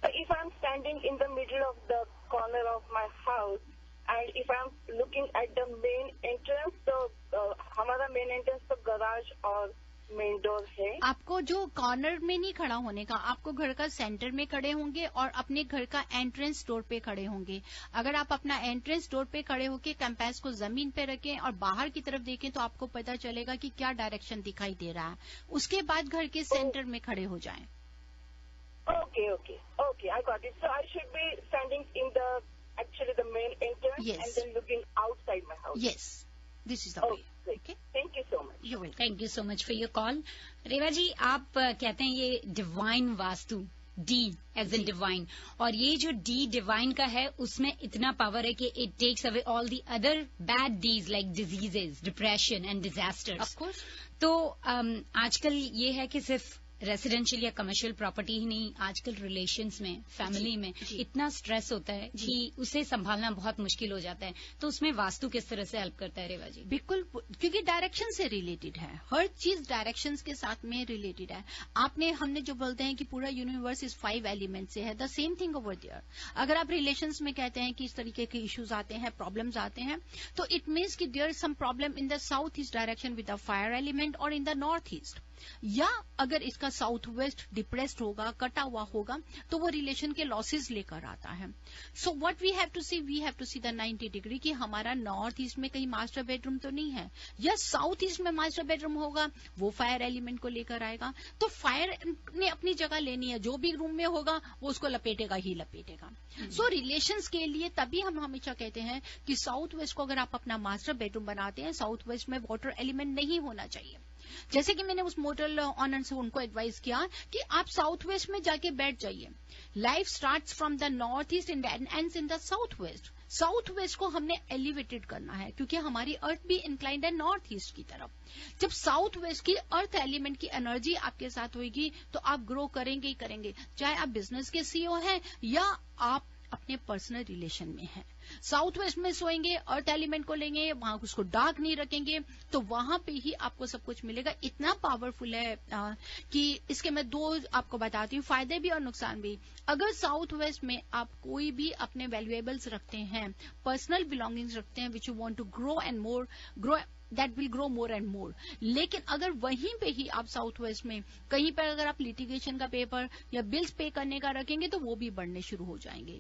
If I'm standing in the middle of the corner of my house and if I'm looking at the main entrance, तो हमारा main entrance तो garage और main door है। आपको जो corner में नहीं खड़ा होने का, आपको घर का सेंटर में खड़े होंगे और अपने घर का एंट्रेंस डोर पे खड़े होंगे। अगर आप अपना एंट्रेंस डोर पे खड़े होके कंपास को जमीन पे रखें और बाहर की तरफ देखें तो आपको पता चलेगा कि क्या डायरेक्शन दिखाई दे रहा है। उसके बाद घर के सेंटर में खड़े हो जाएं। Okay, I got it. So I should be standing in actually the main entrance Yes. and then looking outside my house. Yes, this is the way. Okay. Thank you so much. You're welcome. Thank you so much for your call. Reva ji, आप कहते हैं ये divine Vastu, D as in divine, और ये जो D divine का है उसमें इतना पावर है कि it takes away all the other bad deeds like diseases, depression and disasters. Of course. तो आजकल ये है कि सिर्फ रेसिडेंशियल या कमर्शियल प्रॉपर्टी ही नहीं, आजकल रिलेशंस में, फैमिली में जी। इतना स्ट्रेस होता है कि उसे संभालना बहुत मुश्किल हो जाता है। तो उसमें वास्तु किस तरह से हेल्प करता है रेवा जी? बिल्कुल, क्योंकि डायरेक्शन से रिलेटेड है, हर चीज डायरेक्शंस के साथ में रिलेटेड है। हमने जो बोलते हैं कि पूरा यूनिवर्स इस 5 एलिमेंट से है, the same thing over there. अगर आप रिलेशंस में कहते हैं कि इस तरीके के इश्यूज आते हैं, प्रॉब्लम्स आते हैं, तो इट मीन्स कि there is some problem in the south east direction with the fire element और इन द नॉर्थ ईस्ट। या अगर इसका साउथ वेस्ट डिप्रेस्ड होगा, कटा हुआ होगा, तो वो रिलेशन के लॉसेस लेकर आता है। So what we have to see the 90 degree कि हमारा नॉर्थ ईस्ट में कहीं मास्टर बेडरूम तो नहीं है, या साउथ ईस्ट में मास्टर बेडरूम होगा, वो फायर एलिमेंट को लेकर आएगा। तो फायर ने अपनी जगह लेनी है, जो भी रूम में होगा वो उसको लपेटेगा ही लपेटेगा। सो रिलेशंस के लिए तभी हम हमेशा कहते हैं कि साउथ वेस्ट को अगर आप अपना मास्टर बेडरूम बनाते हैं, साउथ वेस्ट में वाटर एलिमेंट नहीं होना चाहिए। जैसे कि मैंने उस मोटल ऑनर से उनको एडवाइस किया कि आप साउथ वेस्ट में जाके बैठ जाइए। Life starts from the north east and ends in the south waste. South west को हमने एलिवेटेड करना है क्योंकि हमारी अर्थ भी इंक्लाइंड है नॉर्थ ईस्ट की तरफ। जब साउथ वेस्ट की अर्थ एलिमेंट की एनर्जी आपके साथ होगी तो आप ग्रो करेंगे ही करेंगे, चाहे आप बिजनेस के सीईओ हैं या आप अपने पर्सनल रिलेशन में हैं। साउथ वेस्ट में सोएंगे, अर्थ एलिमेंट को लेंगे, वहां उसको डार्क नहीं रखेंगे, तो वहां पे ही आपको सब कुछ मिलेगा। इतना पावरफुल है कि इसके मैं 2 आपको बताती हूँ, फायदे भी और नुकसान भी। अगर साउथ वेस्ट में आप कोई भी अपने वैल्यूएबल्स रखते हैं, पर्सनल बिलोंगिंग्स रखते हैं which you want to grow and more, that will grow more and more. लेकिन अगर वहीं पे ही आप साउथ वेस्ट में कहीं पर अगर आप लिटिगेशन का पेपर या बिल्स पे करने का रखेंगे तो वो भी बढ़ने शुरू हो जाएंगे।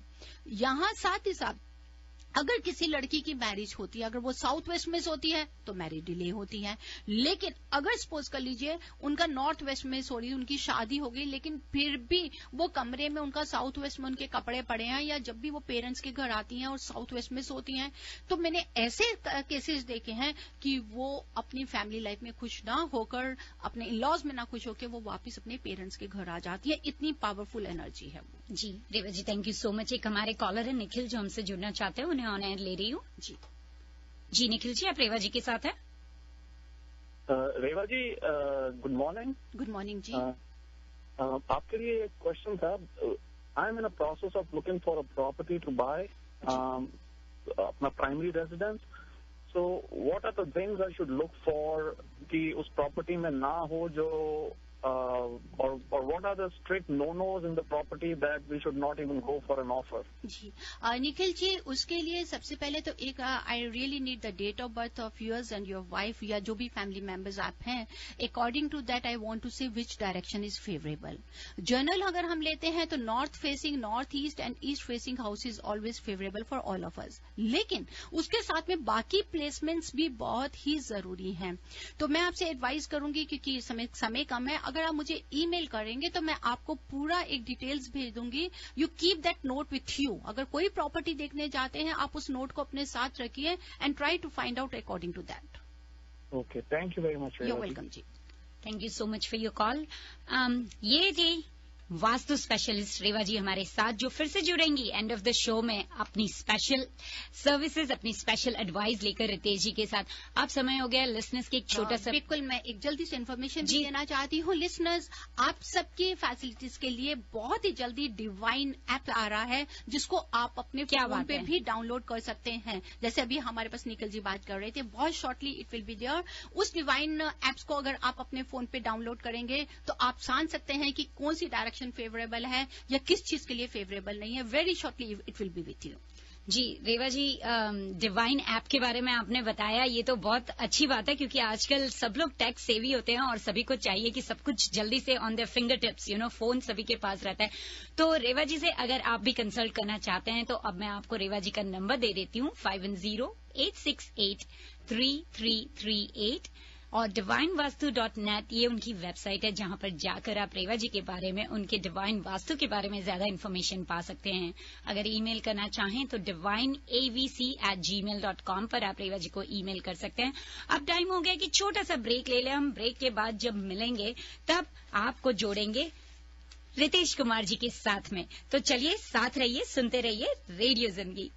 यहां साथ ही साथ अगर किसी लड़की की मैरिज होती है, अगर वो साउथ वेस्ट में सोती है तो मैरिज डिले होती है। लेकिन अगर सपोज कर लीजिए उनका नॉर्थ वेस्ट में सो रही, उनकी शादी हो गई, लेकिन फिर भी वो कमरे में उनका साउथ वेस्ट में उनके कपड़े पड़े हैं, या जब भी वो पेरेंट्स के घर आती हैं और साउथ वेस्ट में सोती हैं, तो मैंने ऐसे केसेस देखे हैं कि वो अपनी फैमिली लाइफ में खुश ना होकर, अपने इन-लॉज में ना खुश होकर वो वापस अपने पेरेंट्स के घर आ जाती है। इतनी पावरफुल एनर्जी है वो। जी रेवा जी, थैंक यू सो मच। एक हमारे कॉलर है निखिल जो हमसे जुड़ना चाहते हैं, उन्हें ऑन एयर ले रही हूँ। जी निखिल जी, आप रेवा जी के साथ हैं। Reva ji good morning. Good morning जी। आपके लिए एक क्वेश्चन था. I am in a process of looking for a property to buy अपना primary residence. So what are the things I should look for कि उस प्रॉपर्टी में ना हो जो or what are the strict no-nos in the property that we should not even go for an offer? जी निखिल जी, उसके लिए सबसे पहले तो एक I really need the date of birth of yours and your wife या जो भी फैमिली मेंबर्स आप हैं. According to that I want to see which direction is favourable. General अगर हम लेते हैं तो north facing, north east and east facing house is always favourable for all of us. लेकिन उसके साथ में बाकी प्लेसमेंट्स भी बहुत ही जरूरी हैं. तो मैं आपसे एडवाइस करूंगी क्योंकि समय कम है, अगर आप मुझे ईमेल करेंगे तो मैं आपको पूरा एक डिटेल्स भेज दूंगी. You keep that note with you. अगर कोई प्रॉपर्टी देखने जाते हैं आप उस नोट को अपने साथ रखिए and try to find out according to that. Okay, thank you very much. You welcome जी. Thank you so much for your call. ये जी वास्तु स्पेशलिस्ट रेवा जी हमारे साथ जो फिर से जुड़ेंगी एंड ऑफ द शो में अपनी स्पेशल सर्विसेज, अपनी स्पेशल एडवाइस लेकर रितेश जी के साथ. अब समय हो गया लिसनर्स के एक छोटा सा. बिल्कुल, मैं एक जल्दी से इन्फॉर्मेशन देना चाहती हूँ. लिसनर्स, आप सबकी फैसिलिटीज के लिए बहुत ही जल्दी डिवाइन ऐप आ रहा है जिसको आप अपने फोन पे भी डाउनलोड कर सकते हैं. जैसे अभी हमारे पास निखिल जी बात कर रहे थे, बहुत shortly it will be there. उस डिवाइन एप्स को अगर आप अपने फोन पे डाउनलोड करेंगे तो आप जान सकते हैं कि कौन सी डायरेक्शन फेवरेबल है या किस चीज के लिए फेवरेबल नहीं है. Very shortly it will be with you. जी रेवा जी, डिवाइन ऐप के बारे में आपने बताया, ये तो बहुत अच्छी बात है क्योंकि आजकल सब लोग टेक सेवी होते हैं और सभी को चाहिए कि सब कुछ जल्दी से on their finger tips, phone सभी के पास रहता है. तो रेवा जी से अगर आप भी कंसल्ट करना चाहते हैं तो अब मैं आपको रेवा जी का नंबर दे देती हूँ 5108683338 और divinevastu.net ये उनकी वेबसाइट है जहां पर जाकर आप रेवा जी के बारे में, उनके डिवाइन वास्तु के बारे में ज्यादा इन्फॉर्मेशन पा सकते हैं. अगर ईमेल करना चाहें तो divineavc@gmail.com पर आप रेवा जी को ईमेल कर सकते हैं. अब टाइम हो गया कि छोटा सा ब्रेक ले लें. हम ब्रेक के बाद जब मिलेंगे तब आपको जोड़ेंगे रितेश कुमार जी के साथ में. तो चलिए साथ रहिए, सुनते रहिए रेडियो जिंदगी.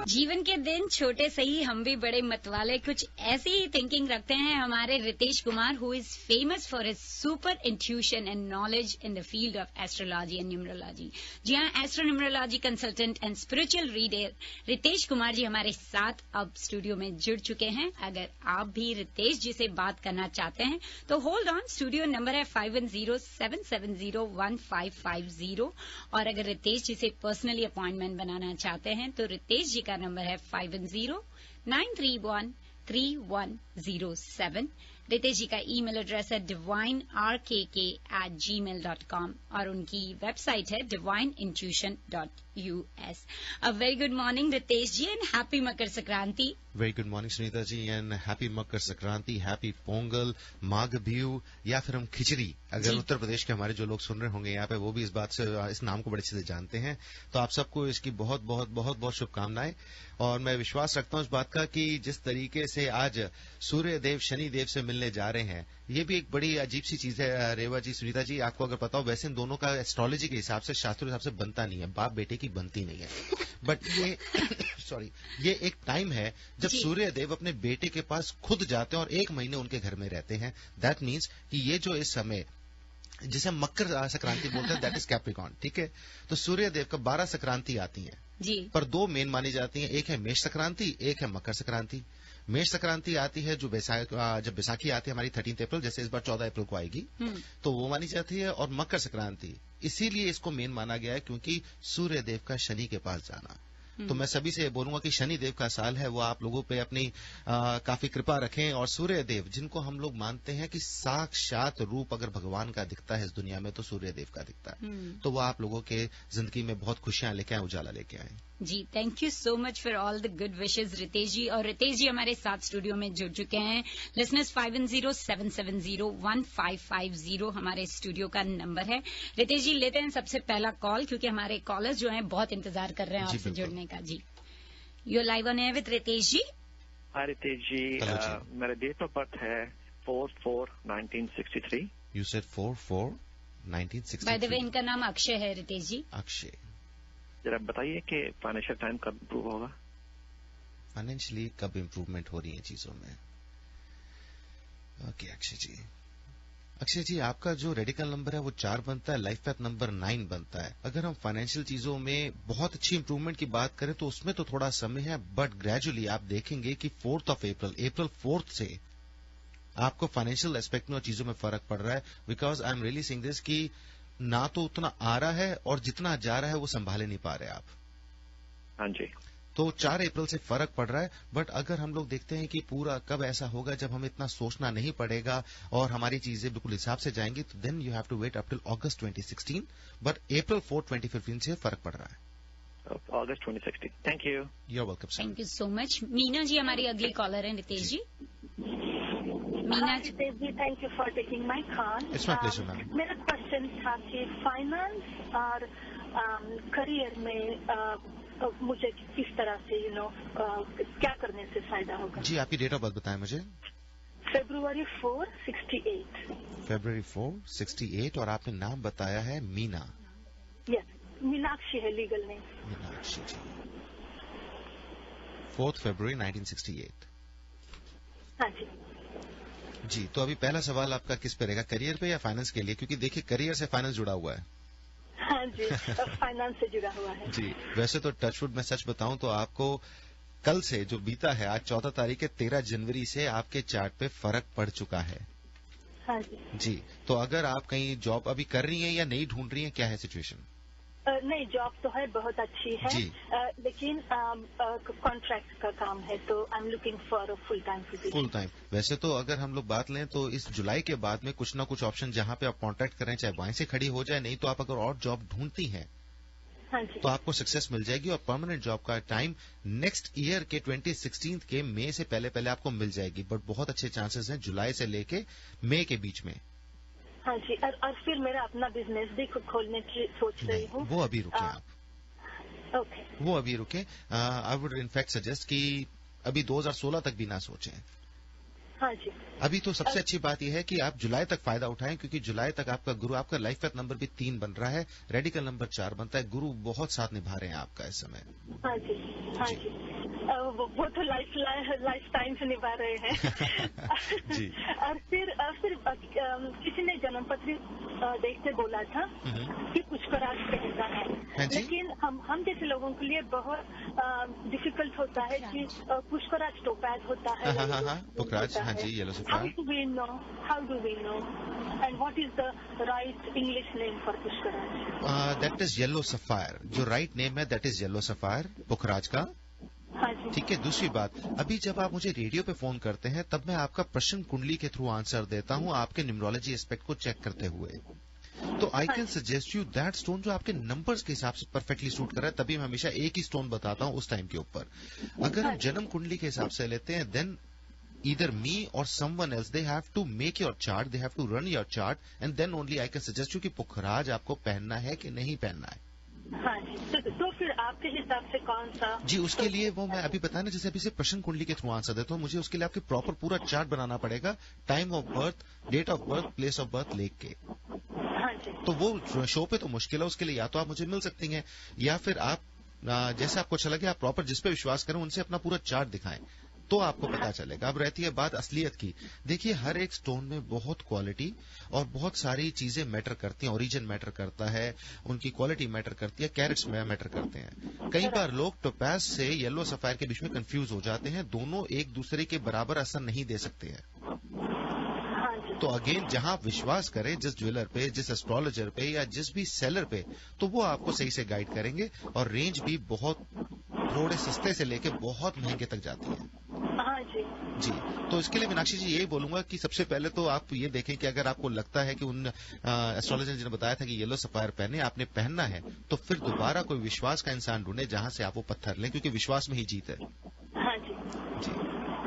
जीवन के दिन छोटे सही, हम भी बड़े मतवाले, कुछ ऐसी ही थिंकिंग रखते हैं हमारे Ritesh Kumar, who is famous for his super intuition and knowledge in the field of astrology and numerology. जी हाँ, astro numerology consultant and spiritual reader Ritesh Kumar ji हमारे साथ अब स्टूडियो में जुड़ चुके हैं. अगर आप भी रितेश जी से बात करना चाहते हैं तो होल्ड ऑन. स्टूडियो नंबर है 5107701550 और अगर रितेश जी से पर्सनली अपॉइंटमेंट बनाना चाहते हैं तो रितेश जी का नंबर है 5093131107. रितेश जी का ईमेल एड्रेस है divinerkk@gmail.com और उनकी वेबसाइट है divineintuition.us. A very good morning Ritesh ji and happy Makar Sankranti. Very good morning Sunita ji and happy Makar Sankranti, happy Pongal, Magh Bihu या फिर हम खिचड़ी. अगर उत्तर प्रदेश के हमारे जो लोग सुन रहे होंगे यहाँ पे वो भी इस बात से, इस नाम को बड़े अच्छे से जानते हैं. तो आप सबको इसकी बहुत बहुत बहुत बहुत शुभकामनाएं. और मैं विश्वास रखता हूँ इस बात का कि जिस तरीके से आज सूर्य देव शनि देव से मिलने जा रहे हैं, ये भी एक बड़ी अजीब सी चीज है. रेवा जी, सुनीता जी, आपको अगर पता हो, वैसे इन दोनों का एस्ट्रोलॉजी के हिसाब से, शास्त्रों के हिसाब से बनता नहीं है, बाप बेटे की बनती नहीं है. बट ये ये एक टाइम है जब सूर्य देव अपने बेटे के पास खुद जाते हैं और 1 महीने उनके घर में रहते हैं. दैट मीन्स कि ये जो इस समय जिसे हम मकर संक्रांति बोलते हैं, दैट इज कैप्रिकॉर्न. ठीक है, तो सूर्य देव का 12 संक्रांति आती हैं जी, पर 2 मेन मानी जाती हैं. एक है मेष संक्रांति, एक है मकर संक्रांति. मेष संक्रांति आती है जब बैसाखी आती है हमारी 13 अप्रैल, जैसे इस बार 14 अप्रैल को आएगी, तो वो मानी जाती है. और मकर संक्रांति इसीलिए इसको मेन माना गया है क्योंकि सूर्य देव का शनि के पास जाना. तो मैं सभी से बोलूंगा कि शनि देव का साल है, वो आप लोगों पे अपनी काफी कृपा रखें. और सूर्य देव जिनको हम लोग मानते हैं कि साक्षात रूप अगर भगवान का दिखता है इस दुनिया में तो सूर्य देव का दिखता है. तो वो आप लोगों के जिंदगी में बहुत खुशियां लेके आए, उजाला लेके आए. जी, thank you so much for all the good wishes Ritesh ji. और रितेश जी हमारे साथ स्टूडियो में जुड़ चुके हैं. लिसनर्स 5107701550 हमारे स्टूडियो का नंबर है. रितेश जी लेते हैं सबसे पहला कॉल क्योंकि हमारे कॉलर्स जो हैं बहुत इंतजार कर रहे हैं आपसे जुड़ने का. जी, you live on air with Ritesh ji. Hi Ritesh ji, मेरा डेट ऑफ बर्थ है 4/4/1963. You said 4/4/1963. By the way इनका नाम अक्षय है. रितेश जी, अक्षय, जरा बताइए कि फाइनेंशियल टाइम कब इम्प्रूव होगा. फाइनेंशियली कब इम्प्रूवमेंट हो रही है चीजों में. ओके अक्षय जी, अक्षय जी, आपका जो रेडिकल नंबर है वो 4 बनता है, लाइफ पाथ नंबर 9 बनता है। अगर हम फाइनेंशियल चीजों में बहुत अच्छी इंप्रूवमेंट की बात करें तो उसमें तो थोड़ा समय है, बट ग्रेजुअली आप देखेंगे कि 4 अप्रैल 4 से आपको फाइनेंशियल एस्पेक्ट में और चीजों में फर्क पड़ रहा है। Because I am really seeing this कि ना तो उतना आ रहा है और जितना जा रहा है वो संभाले नहीं पा रहे आप। हाँ जी। तो 4 अप्रैल से फर्क पड़ रहा है, बट अगर हम लोग देखते हैं कि पूरा कब ऐसा होगा जब हमें इतना सोचना नहीं पड़ेगा और हमारी चीजें बिल्कुल हिसाब से जाएंगी, तो then you have to wait up till August 2016, but April 4, 2015 से फर्क पड़ रहा है। अगस्त 2016। Thank you. You are welcome sir. Thank you so much. Meena ji हमारी अगली कॉलर है। Ritesh ji, Meena ji, thank you for taking my call. It's my pleasure ma'am. मेरा क्वेश्चन था कि फाइनेंस और करियर में मुझे किस तरह से क्या करने से फायदा होगा? जी, आपकी डेट ऑफ बर्थ बताएं मुझे। February 4, 68। February 4, 68, और आपने नाम बताया है मीना। यस, मीनाक्षी है लीगल नेम। मीनाक्षी जी। 4 February 1968। हाँ जी। जी, तो अभी पहला सवाल आपका किस पे रहेगा, करियर पे या फाइनेंस के लिए? क्योंकि देखिए करियर से फाइनेंस जुड़ा हुआ है। हाँ जी, फाइनेंस से जुड़ा हुआ है। जी, वैसे तो टचवुड में सच बताऊं तो आपको कल से जो बीता है, आज 14 तारीख है, 13 जनवरी से आपके चार्ट पे फर्क पड़ चुका है। हाँ जी। जी, तो अगर आप कहीं जॉब अभी कर रही हैं या नहीं ढूंढ रही हैं, क्या है सिचुएशन? नहीं, जॉब तो है, बहुत अच्छी है, लेकिन कॉन्ट्रैक्ट का काम है, तो I am looking for a full time position. Full time. वैसे तो अगर हम लोग बात लें तो इस जुलाई के बाद में कुछ ना कुछ ऑप्शन जहां पे आप कॉन्ट्रैक्ट करें, चाहे वहीं से खड़ी हो जाए, नहीं तो आप अगर और जॉब ढूंढती हैं हाँ जी, तो आपको सक्सेस मिल जाएगी और परमानेंट जॉब का टाइम नेक्स्ट ईयर के 2016 के मई से पहले पहले आपको मिल जाएगी, बट बहुत अच्छे चांसेस हैं जुलाई से लेके मई के बीच में। हाँ जी, और फिर मेरा अपना बिजनेस भी खोलने की सोच रही हूँ। वो अभी रुके आप। ओके, वो अभी रुके। आई वुड इनफैक्ट सजेस्ट कि अभी 2016 तक भी ना सोचें। हाँ जी। अभी तो सबसे अच्छी बात यह है कि आप जुलाई तक फायदा उठाएं, क्योंकि जुलाई तक आपका गुरु, आपका लाइफ पाथ नंबर भी 3 बन रहा है, रेडिकल नंबर 4 बनता है, गुरु बहुत साथ निभा रहे हैं आपका इस समय। हाँ जी, हाँ जी, वो तो लाइफ टाइम से निभा रहे हैं। जी। और फिर किसी ने जन्म पत्री देखते बोला था कि पुष्कराज पहनना है, लेकिन हम जैसे लोगों के लिए बहुत डिफिकल्ट होता है कि पुष्कराज टोपैज होता है। पुष्कराज, हाँ जी, yellow sapphire. How do we know? And what is the right English name for Pushkaraj? That is yellow sapphire. जो राइट नेम है that is yellow sapphire, Pushkaraj का। हाँ जी। ठीक है। दूसरी बात, अभी जब आप मुझे रेडियो पे फोन करते हैं तब मैं आपका प्रश्न कुंडली के थ्रू आंसर देता हूं, आपके न्यूमरोलॉजी एस्पेक्ट को चेक करते हुए। तो I can suggest you that stone जो आपके नंबर्स के हिसाब से परफेक्टली सूट कर रहा है, तभी मैं हमेशा एक ही स्टोन बताता हूं उस टाइम के ऊपर। अगर हम जन्म कुंडली के हिसाब से लेते हैं, then either me or someone else, they have to make your chart, they have to run your chart, and then only I can suggest you कि पुखराज आपको पहनना है कि नहीं पहनना है। हाँ जी, तो फिर आपके हिसाब से कौन सा? जी, उसके लिए वो मैं अभी बताया ना, जैसे अभी से प्रश्न कुंडली के थ्रू आंसर देता हूँ, मुझे उसके लिए आपके प्रॉपर पूरा चार्ट बनाना पड़ेगा, time of birth, date of birth, place of birth लेख के। हाँ जी। तो वो शो पे तो मुश्किल है, उसके लिए या तो आप मुझे मिल सकती हैं या फिर आप जैसे आपको अच्छा लगे आप प्रॉपर जिस पे विश्वास करें उनसे अपना पूरा चार्ट दिखाएं, तो आपको पता चलेगा। अब रहती है बात असलियत की। देखिए, हर एक स्टोन में बहुत क्वालिटी और बहुत सारी चीजें मैटर करती हैं। ओरिजिन मैटर करता है, उनकी क्वालिटी मैटर करती है, कैरेट्स में मैटर करते हैं। कई बार लोग टोपैज से येलो सफायर के बीच में कंफ्यूज हो जाते हैं, दोनों एक दूसरे के बराबर असर नहीं दे सकते हैं। तो अगेन, जहां आप विश्वास करें जिस ज्वेलर पे, जिस एस्ट्रोलॉजर पे या जिस भी सेलर पे, तो वो आपको सही से गाइड करेंगे और रेंज भी बहुत थोड़े सस्ते से लेके बहुत महंगे तक जाती है। जी, तो इसके लिए मीनाक्षी जी यही बोलूंगा कि सबसे पहले तो आप ये देखें कि अगर आपको लगता है कि उन एस्ट्रोलॉजर जी ने बताया था कि येलो सफायर पहने, आपने पहनना है, तो फिर दोबारा कोई विश्वास का इंसान ढूंढे जहां से आप वो पत्थर लें, क्योंकि विश्वास में ही जीत है। हाँ जी, जी,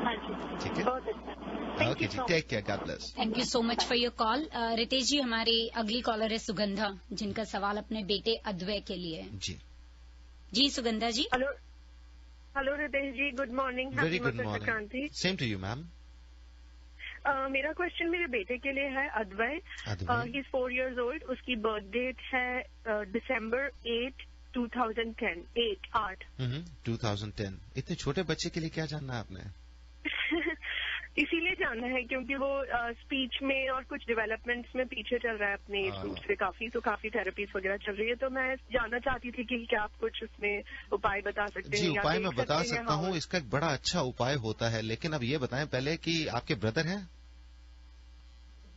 हाँ जी, ठीक है, बहुत अच्छा। ओके जी, take care, God bless. Thank you so much for your call. Ritesh ji, हमारी अगली कॉलर है सुगंधा, जिनका सवाल अपने बेटे अद्वय के लिए है। जी Sugandha ji. Hello Ritesh ji, good morning. Very good morning. Same to you ma'am. मेरा क्वेश्चन मेरे बेटे के लिए है, Advay. He is 4 years old। उसकी बर्थ डेट है December 8, 2010। 8 2010। इतने छोटे बच्चे के लिए क्या जानना है आपने? इसीलिए जानना है क्योंकि वो स्पीच में और कुछ डेवलपमेंट्स में पीछे चल रहा है अपने एज ग्रुप से काफी, तो काफी थेरेपीज वगैरह चल रही है। तो मैं जानना चाहती थी कि क्या आप कुछ उसमें उपाय बता सकते हैं? जी, उपाय मैं बता सकता हूँ, इसका एक बड़ा अच्छा उपाय होता है, लेकिन अब ये बताएं पहले कि आपके ब्रदर हैं?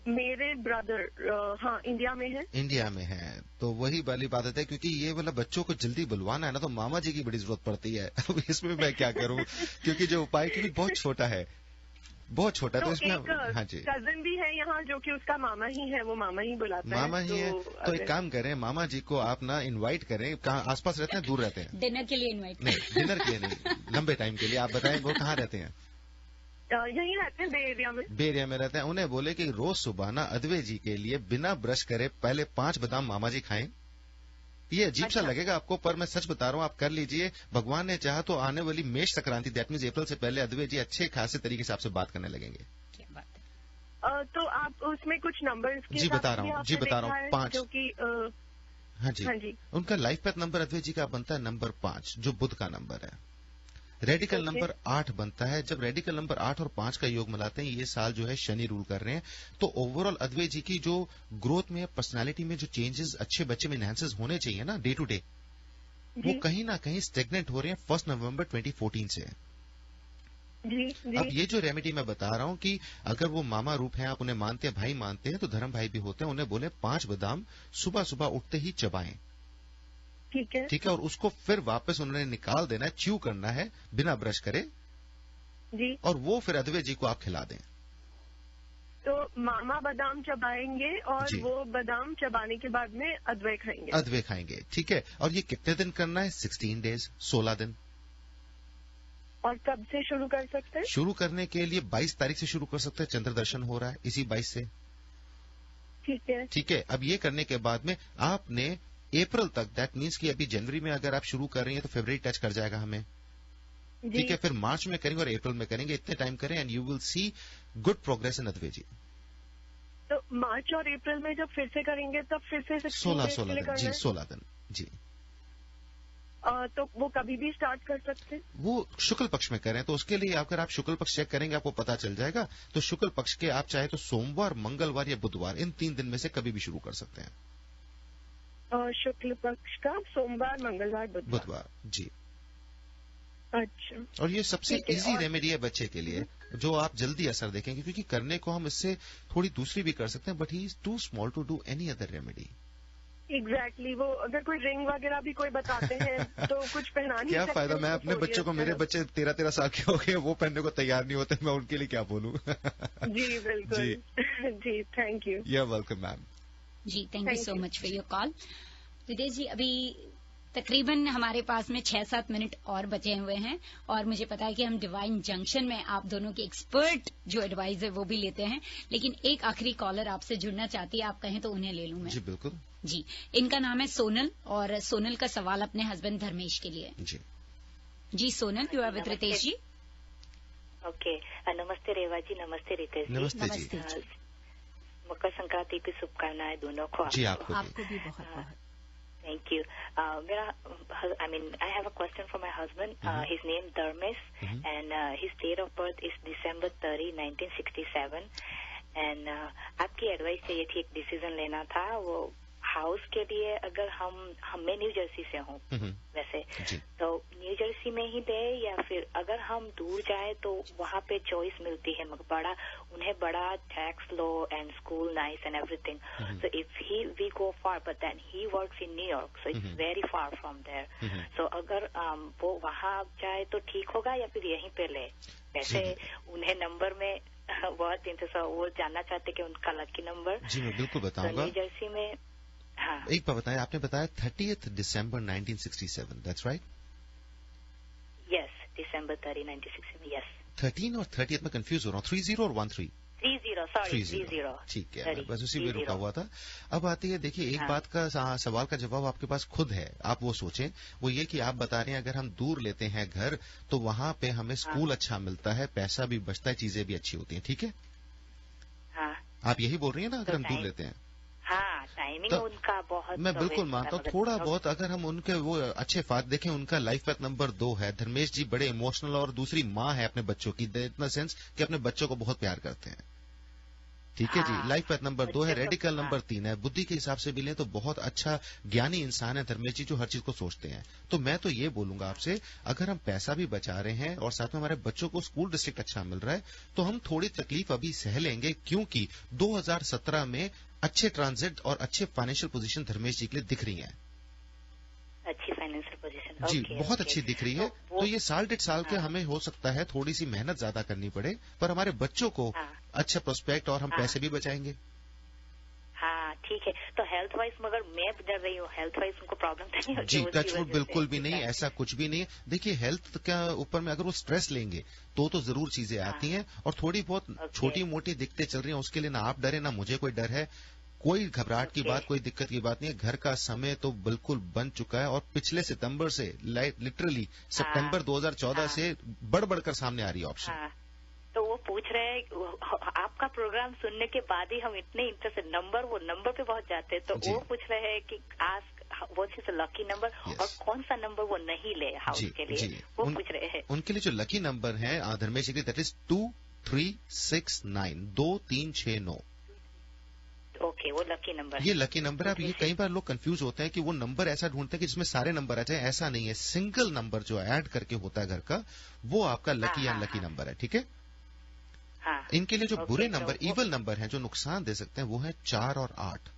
मेरे ब्रदर हाँ इंडिया में है। इंडिया में है, तो वही वाली बात है, क्योंकि ये वाला बच्चों को जल्दी बुलवाना है ना, तो मामा जी की बड़ी जरूरत पड़ती है। अब इसमें मैं क्या करूं, क्योंकि जो उपाय क्योंकि बहुत छोटा है, बहुत छोटा, तो इसमें हाँ जी कजन भी है यहाँ जो कि उसका मामा ही है, वो मामा ही बुलाता है। मामा ही है, तो एक काम करें, मामा जी को आप ना इनवाइट करें। कहाँ आसपास रहते हैं, दूर रहते हैं? डिनर के लिए इनवाइट? नहीं, डिनर के लिए नहीं, लंबे टाइम के लिए। आप बताएं वो कहाँ रहते हैं? यहीं रहते हैं, बे एरिया में। बे एरिया में रहते हैं। उन्हें बोले कि रोज सुबह ना अदवे जी के लिए बिना ब्रश करे पहले 5 बादाम मामा जी खाएं। ये अजीब सा लगेगा आपको, पर मैं सच बता रहा हूँ, आप कर लीजिए। भगवान ने चाहा तो आने वाली मेष संक्रांति, दैट मीन्स अप्रैल से पहले अदवे जी अच्छे खासे तरीके से आपसे बात करने लगेंगे। तो आप उसमें कुछ नंबर्स जी बता रहा हूँ, जी बता रहा हूँ, 5 जो कि हाँ जी, उनका लाइफ पैथ नंबर अदवे जी का बनता है नंबर 5, जो बुध का नंबर है। रेडिकल नंबर 8 बनता है। जब रेडिकल नंबर 8 और 5 का योग मिलाते हैं, ये साल जो है शनि रूल कर रहे हैं, तो ओवरऑल अदवे जी की जो ग्रोथ में, पर्सनालिटी में जो चेंजेस अच्छे बच्चे में एनहांसेस होने चाहिए ना डे टू डे, वो कहीं ना कहीं स्टेगनेंट हो रहे हैं 1 नवंबर 2014 से। जी। अब ये जो रेमेडी मैं बता रहा हूँ कि अगर वो मामा रूप हैं, आप उन्हें मानते हैं, भाई मानते हैं, तो धर्म भाई भी होते हैं, उन्हें बोले 5 बादाम सुबह सुबह उठते ही चबाएं। ठीक है, और उसको फिर वापस उन्होंने निकाल देना है, च्यू करना है बिना ब्रश करे जी, और वो फिर अदवे जी को आप खिला दें। तो मामा बादाम चबाएंगे और वो बादाम चबाने के बाद में अदवे खाएंगे। अदवे खाएंगे, ठीक है। और ये कितने दिन करना है? 16 डेज, 16 दिन। और कब से शुरू कर सकते हैं? शुरू करने के लिए 22 तारीख से शुरू कर सकते हैं, चंद्र दर्शन हो रहा है इसी 22 से। ठीक है। अब ये करने के बाद में आपने अप्रैल तक, दैट मीन्स कि अभी जनवरी में अगर आप शुरू कर रही हैं तो फरवरी टच कर जाएगा हमें, ठीक है। फिर मार्च में करेंगे और अप्रैल में करेंगे, इतने टाइम करें and you will see good progress in Advay ji. तो मार्च और अप्रैल में जब फिर से करेंगे तब फिर से 16 दिन जी, 16 दिन जी। तो वो कभी भी स्टार्ट कर सकते हैं? वो शुक्ल पक्ष में करें, तो उसके लिए अगर आप शुक्ल पक्ष चेक करेंगे आपको पता चल जाएगा। तो शुक्ल पक्ष के आप चाहे तो सोमवार, मंगलवार या बुधवार, इन 3 दिन में से कभी भी शुरू कर सकते हैं। शुक्ल पक्ष का सोमवार, मंगलवार, बुधवार जी। अच्छा। और ये सबसे इजी रेमेडी है बच्चे के लिए, जो आप जल्दी असर देखेंगे, क्योंकि करने को हम इससे थोड़ी दूसरी भी कर सकते हैं, but he is too small to do any other remedy. Exactly, वो अगर कोई रिंग वगैरह भी कोई बताते हैं तो कुछ पहना नहीं क्या फायदा? मैं अपने बच्चों को, मेरे बच्चे 13-13 साल के हो गए, वो पहनने को तैयार नहीं होते, मैं उनके लिए क्या बोलूं। जी बिल्कुल जी, thank you. You are welcome ma'am. जी, thank you so much for your call. Videsh ji, अभी तकरीबन हमारे पास में 6-7 मिनट और बचे हुए हैं और मुझे पता है कि हम डिवाइन जंक्शन में आप दोनों की एक्सपर्ट जो एडवाइस है वो भी लेते हैं, लेकिन एक आखिरी कॉलर आपसे जुड़ना चाहती है, आप कहें तो उन्हें ले लूं मैं? जी बिल्कुल जी। इनका नाम है सोनल और सोनल का सवाल अपने हस्बैंड धर्मेश के लिए। जी Sonal, you are with Ritesh ji. Okay, नमस्ते रेवा जी, नमस्ते रितेश जी। नमस्ते जी। मकर संक्रांति की शुभकामनाएं दोनों को। जी आपको भी बहुत। Thank you. I have a question for my husband. His name Dharmesh, and his date of birth is December 30, 1967. And आपकी एडवाइस चाहिए थी, एक डिसीजन लेना था। वो हाउस के लिए, अगर मैं न्यू जर्सी से हूँ वैसे, तो न्यू जर्सी में ही दे या फिर अगर हम दूर जाए तो वहाँ पे चॉइस मिलती है, उन्हें बड़ा tax low and school nice and everything. So if we go far, but then he works in New York, so it's very far from there. So अगर वो वहाँ जाए तो ठीक होगा या फिर यहीं पे ले? वैसे उन्हें नंबर में बहुत इंटरेस्ट, वो जानना चाहते कि उनका लकी नंबर। जी मैं बिल्कुल बताऊंगा। न्यू जर्सी में एक बार बताएं, आपने बताया 30th December 1967, that's right? Yes, December 30, 1967, yes. 13 और 30th में कंफ्यूज हो रहा हूँ, 30 और 13? 30, ठीक है, बस उसी में रुका हुआ था। अब आती है, देखिए एक बात का सवाल का जवाब आपके पास खुद है, आप वो सोचें। वो ये कि आप बता रहे हैं अगर हम दूर लेते हैं घर तो वहां पे हमें स्कूल अच्छा मिलता है, पैसा भी बचता है, चीजें भी अच्छी होती हैं, ठीक है? हाँ। आप यही बोल रही हैं ना, अगर हम दूर लेते हैं? हाँ टाइमिंग उनका बहुत मैं बिल्कुल मानता हूँ। थोड़ा बहुत अगर हम उनके वो अच्छे फायदे देखें, उनका लाइफ पाथ नंबर 2 है। धर्मेश जी बड़े इमोशनल और दूसरी माँ है अपने बच्चों की, इतना सेंस कि अपने बच्चों को बहुत प्यार करते हैं। ठीक है जी। लाइफ पाथ नंबर 2 है। रेडिकल नंबर 3 है। बुद्धि के हिसाब से भी लें तो बहुत अच्छा ज्ञानी इंसान है धर्मेश जी, जो हर चीज को सोचते हैं। तो मैं तो ये बोलूंगा आपसे, अगर हम पैसा भी बचा रहे हैं और साथ में हमारे बच्चों को स्कूल डिस्ट्रिक्ट अच्छा मिल रहा है, तो हम थोड़ी तकलीफ अभी सह लेंगे, क्योंकि 2017 में अच्छे ट्रांजिट और अच्छे फाइनेंशियल पोजीशन धर्मेश जी के लिए दिख रही हैं। अच्छी फाइनेंशियल पोजीशन जी बहुत अच्छी दिख रही है। तो ये साल डेढ़ साल के हमें हो सकता है थोड़ी सी मेहनत ज्यादा करनी पड़े, पर हमारे बच्चों को अच्छा प्रोस्पेक्ट और हम पैसे भी बचाएंगे। हाँ ठीक है। तो हेल्थ वाइज मगर मैं डर रही हूँ, हेल्थ वाइज उनको प्रॉब्लम तो नहीं होती? जी टचवुड बिल्कुल भी नहीं, ऐसा कुछ भी नहीं है। देखिए हेल्थ के ऊपर में अगर वो स्ट्रेस लेंगे तो जरूर चीजें आती हैं, और थोड़ी बहुत छोटी मोटी दिक्कतें चल रही हैं, उसके लिए ना आप डरे ना मुझे कोई डर है। कोई घबराहट की बात, कोई दिक्कत की बात नहीं है। घर का समय तो बिल्कुल बन चुका है, और पिछले सितंबर से लिटरली सितंबर 2014 से बढ़ बढ़कर सामने आ रही है ऑप्शन। तो वो पूछ रहे हैं, आपका प्रोग्राम सुनने के बाद ही हम इतने इंटरेस्ट वो नंबर पे पहुंच जाते हैं, तो वो पूछ रहे हैं कि ask what is lucky number, और कौन सा नंबर वो नहीं ले हाउस के लिए, वो पूछ रहे हैं। उनके लिए जो लकी नंबर है धर्मेश जी, दैट इज 2369, 2369। ओके, वो लकी नंबर, ये लकी नंबर है। अब ये कई बार लोग कंफ्यूज होते हैं कि वो नंबर ऐसा ढूंढते हैं कि जिसमें सारे नंबर आ जाए, ऐसा नहीं है। सिंगल नंबर जो ऐड करके होता है घर का, वो आपका लकी या लकी नंबर है। ठीक है। इनके लिए जो बुरे नंबर, इवल नंबर हैं, जो नुकसान दे सकते हैं, वो है 4 और 8।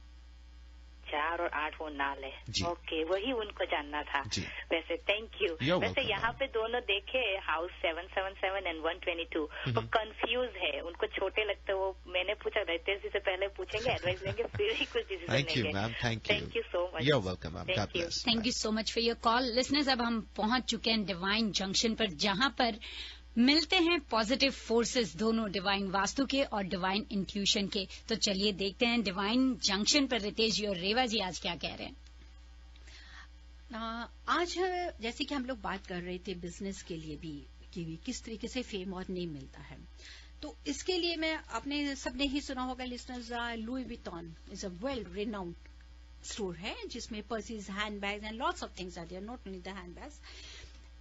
4 और 8 वो ना ले। ओके, वही उनको जानना था। वैसे थैंक यू। वैसे यहाँ पे दोनों देखे हाउस 777 एंड 122, वो कंफ्यूज है, उनको छोटे लगते। वो मैंने पूछा रितेश जी से पहले पूछेंगे, एडवाइस लेंगे, फिर ही कुछ डिसीजन लेंगे। Thank you ma'am, thank you so much. You are welcome ma'am, god bless. Thank you so much for your call. Listeners, अब हम पहुंच चुके हैं डिवाइन जंक्शन पर, जहां पर मिलते हैं पॉजिटिव फोर्सेस, दोनों डिवाइन वास्तु के और डिवाइन इंट्यूशन के। तो चलिए देखते हैं डिवाइन जंक्शन पर रितेश जी और रेवा जी आज क्या कह रहे हैं। आज जैसे कि हम लोग बात कर रहे थे बिजनेस के लिए भी कि किस तरीके से फेम और नेम मिलता है, तो इसके लिए मैं आपने सबने ही सुना होगा listeners, Louis Vuitton is a well renowned store है, जिसमें purses, handbags and lots of things are there, not only the handbags,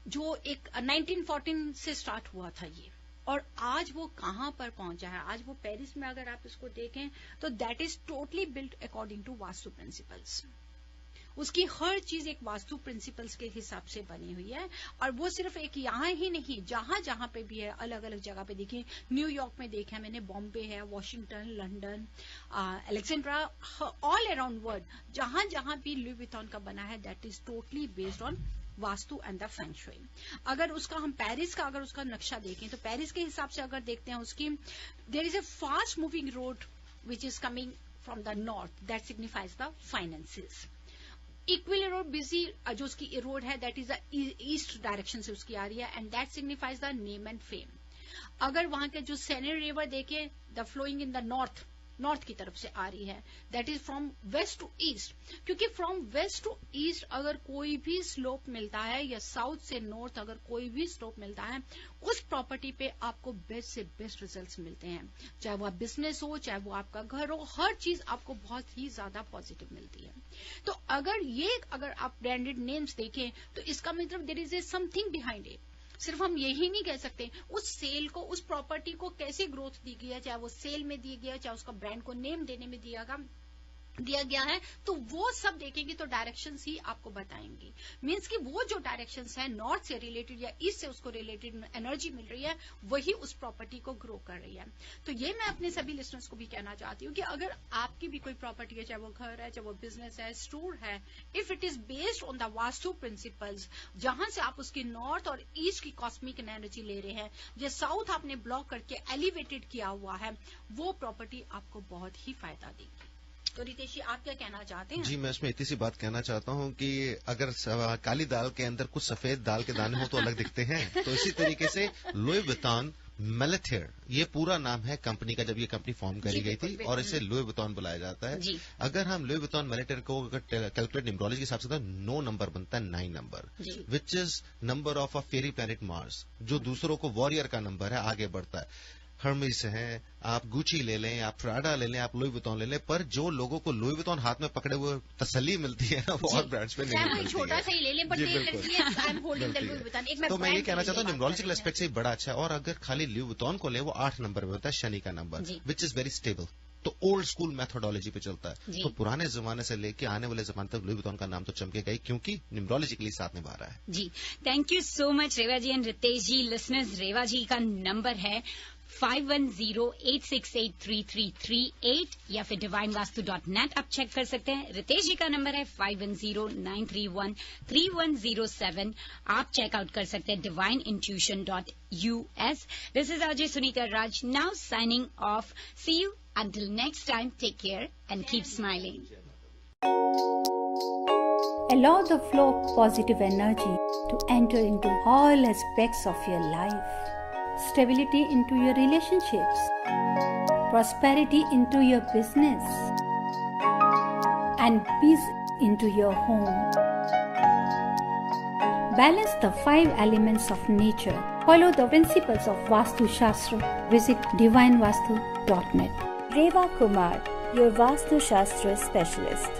जो एक 1914 से स्टार्ट हुआ था ये, और आज वो कहाँ पर पहुंचा है। आज वो पेरिस में अगर आप इसको देखें तो that is totally built according to Vastu principles. उसकी हर चीज एक वास्तु प्रिंसिपल्स के हिसाब से बनी हुई है, और वो सिर्फ एक यहाँ ही नहीं, जहां जहां पे भी है, अलग अलग जगह पे देखिए। न्यूयॉर्क में देखा मैंने, बॉम्बे है, Washington, London, Alexandra, all around world जहां जहां भी लुई विटॉन का बना है, that is totally based on vastu and the feng shui. अगर उसका हम पेरिस का अगर उसका नक्शा देखें तो पेरिस के हिसाब से अगर देखते हैं उसकी, there is a fast moving road which is coming from the north, that signifies the finances. Equally road busy जो उसकी रोड है, that is the east direction से उसकी आ रही है, and that signifies the name and fame. अगर वहां के जो सेने रिवर देखें, the flowing in the north की तरफ से आ रही है, that is from west to east, क्योंकि फ्रॉम वेस्ट टू ईस्ट अगर कोई भी स्लोप मिलता है, या साउथ से नॉर्थ अगर कोई भी स्लोप मिलता है, उस प्रॉपर्टी पे आपको बेस्ट से बेस्ट रिजल्ट्स मिलते हैं। चाहे वो बिजनेस हो, चाहे वो आपका घर हो, हर चीज आपको बहुत ही ज्यादा पॉजिटिव मिलती है। तो अगर आप ब्रांडेड नेम्स देखें तो इसका मतलब there is a something behind it. सिर्फ हम यही नहीं कह सकते, उस सेल को, उस प्रॉपर्टी को कैसे ग्रोथ दी गई है, चाहे वो सेल में दी गई है, चाहे उसका ब्रांड को नेम देने में दिया गया है, तो वो सब देखेंगे तो डायरेक्शंस ही आपको बताएंगी। मींस कि वो जो डायरेक्शंस है नॉर्थ से रिलेटेड या ईस्ट से उसको रिलेटेड एनर्जी मिल रही है, वही उस प्रॉपर्टी को ग्रो कर रही है। तो ये मैं अपने सभी लिसनर्स को भी कहना चाहती हूँ कि अगर आपकी भी कोई प्रॉपर्टी है, चाहे वो घर है, चाहे वो बिजनेस है, स्टोर है, if it is based on the vastu principles, जहां से आप उसकी नॉर्थ और ईस्ट की कॉस्मिक एनर्जी ले रहे हैं, जो साउथ आपने ब्लॉक करके एलिवेटेड किया हुआ है, वो प्रॉपर्टी आपको बहुत ही फायदा देगी। तो रितेश जी, आप क्या कहना चाहते हैं? जी, मैं इसमें इतनी सी बात कहना चाहता हूं कि अगर काली दाल के अंदर कुछ सफेद दाल के दाने हो तो अलग दिखते हैं, तो इसी तरीके से लुई विटॉन मेलेथियर, ये पूरा नाम है कंपनी का, जब ये कंपनी फॉर्म करी गई थी, और इसे लुई विटॉन बुलाया जाता है। अगर हम लुई विटॉन मेलेथियर को अगर कैलकुलेट न्यूमरोलॉजी के हिसाब से, तो 9 नंबर बनता है, 9 number, which is number of a fiery planet Mars, जो दूसरों को वॉरियर का नंबर है, आगे बढ़ता है। हर्मेस है, आप गुची ले लें, आप प्राडा ले लें, आप लुई विटॉन ले लें, पर जो लोगों को लुई विटॉन हाथ में पकड़े हुए तसल्ली मिलती है ना, वो और ब्रांड्स में नहीं मिलती है। छोटा सा ही ले लें, बट तो मैं ये कहना चाहता हूँ न्यूमरोलॉजिकल एस्पेक्ट से बड़ा अच्छा है। और अगर खाली लुई विटॉन को ले, वो 8 नंबर में होता है, शनि का number, which is very stable. तो ओल्ड स्कूल मेथोडोलॉजी पे चलता है। तो पुराने जमाने से लेके आने वाले जमाने तक लुई विटॉन का नाम तो चमकेगा ही, क्योंकि न्यूमरोलॉजिकली साथ निभा रहा है। जी, thank you so much Reva ji and Ritesh ji. Listeners, Reva ji का नंबर है 5108683338 या फिर divinevastu.net आप चेक कर सकते हैं। रितेश जी का नंबर है 5109313107। आप चेकआउट कर सकते हैं divineintuition.us। This is RJ Sunita Raj, now signing off. See you until next time. Take care and keep smiling. Allow the flow of positive energy to enter into all aspects of your life. Stability into your relationships. Prosperity into your business. And peace into your home. Balance the 5 elements of nature. Follow the principles of Vastu Shastra. Visit divinevastu.net. Reva Kumar, your Vastu Shastra specialist.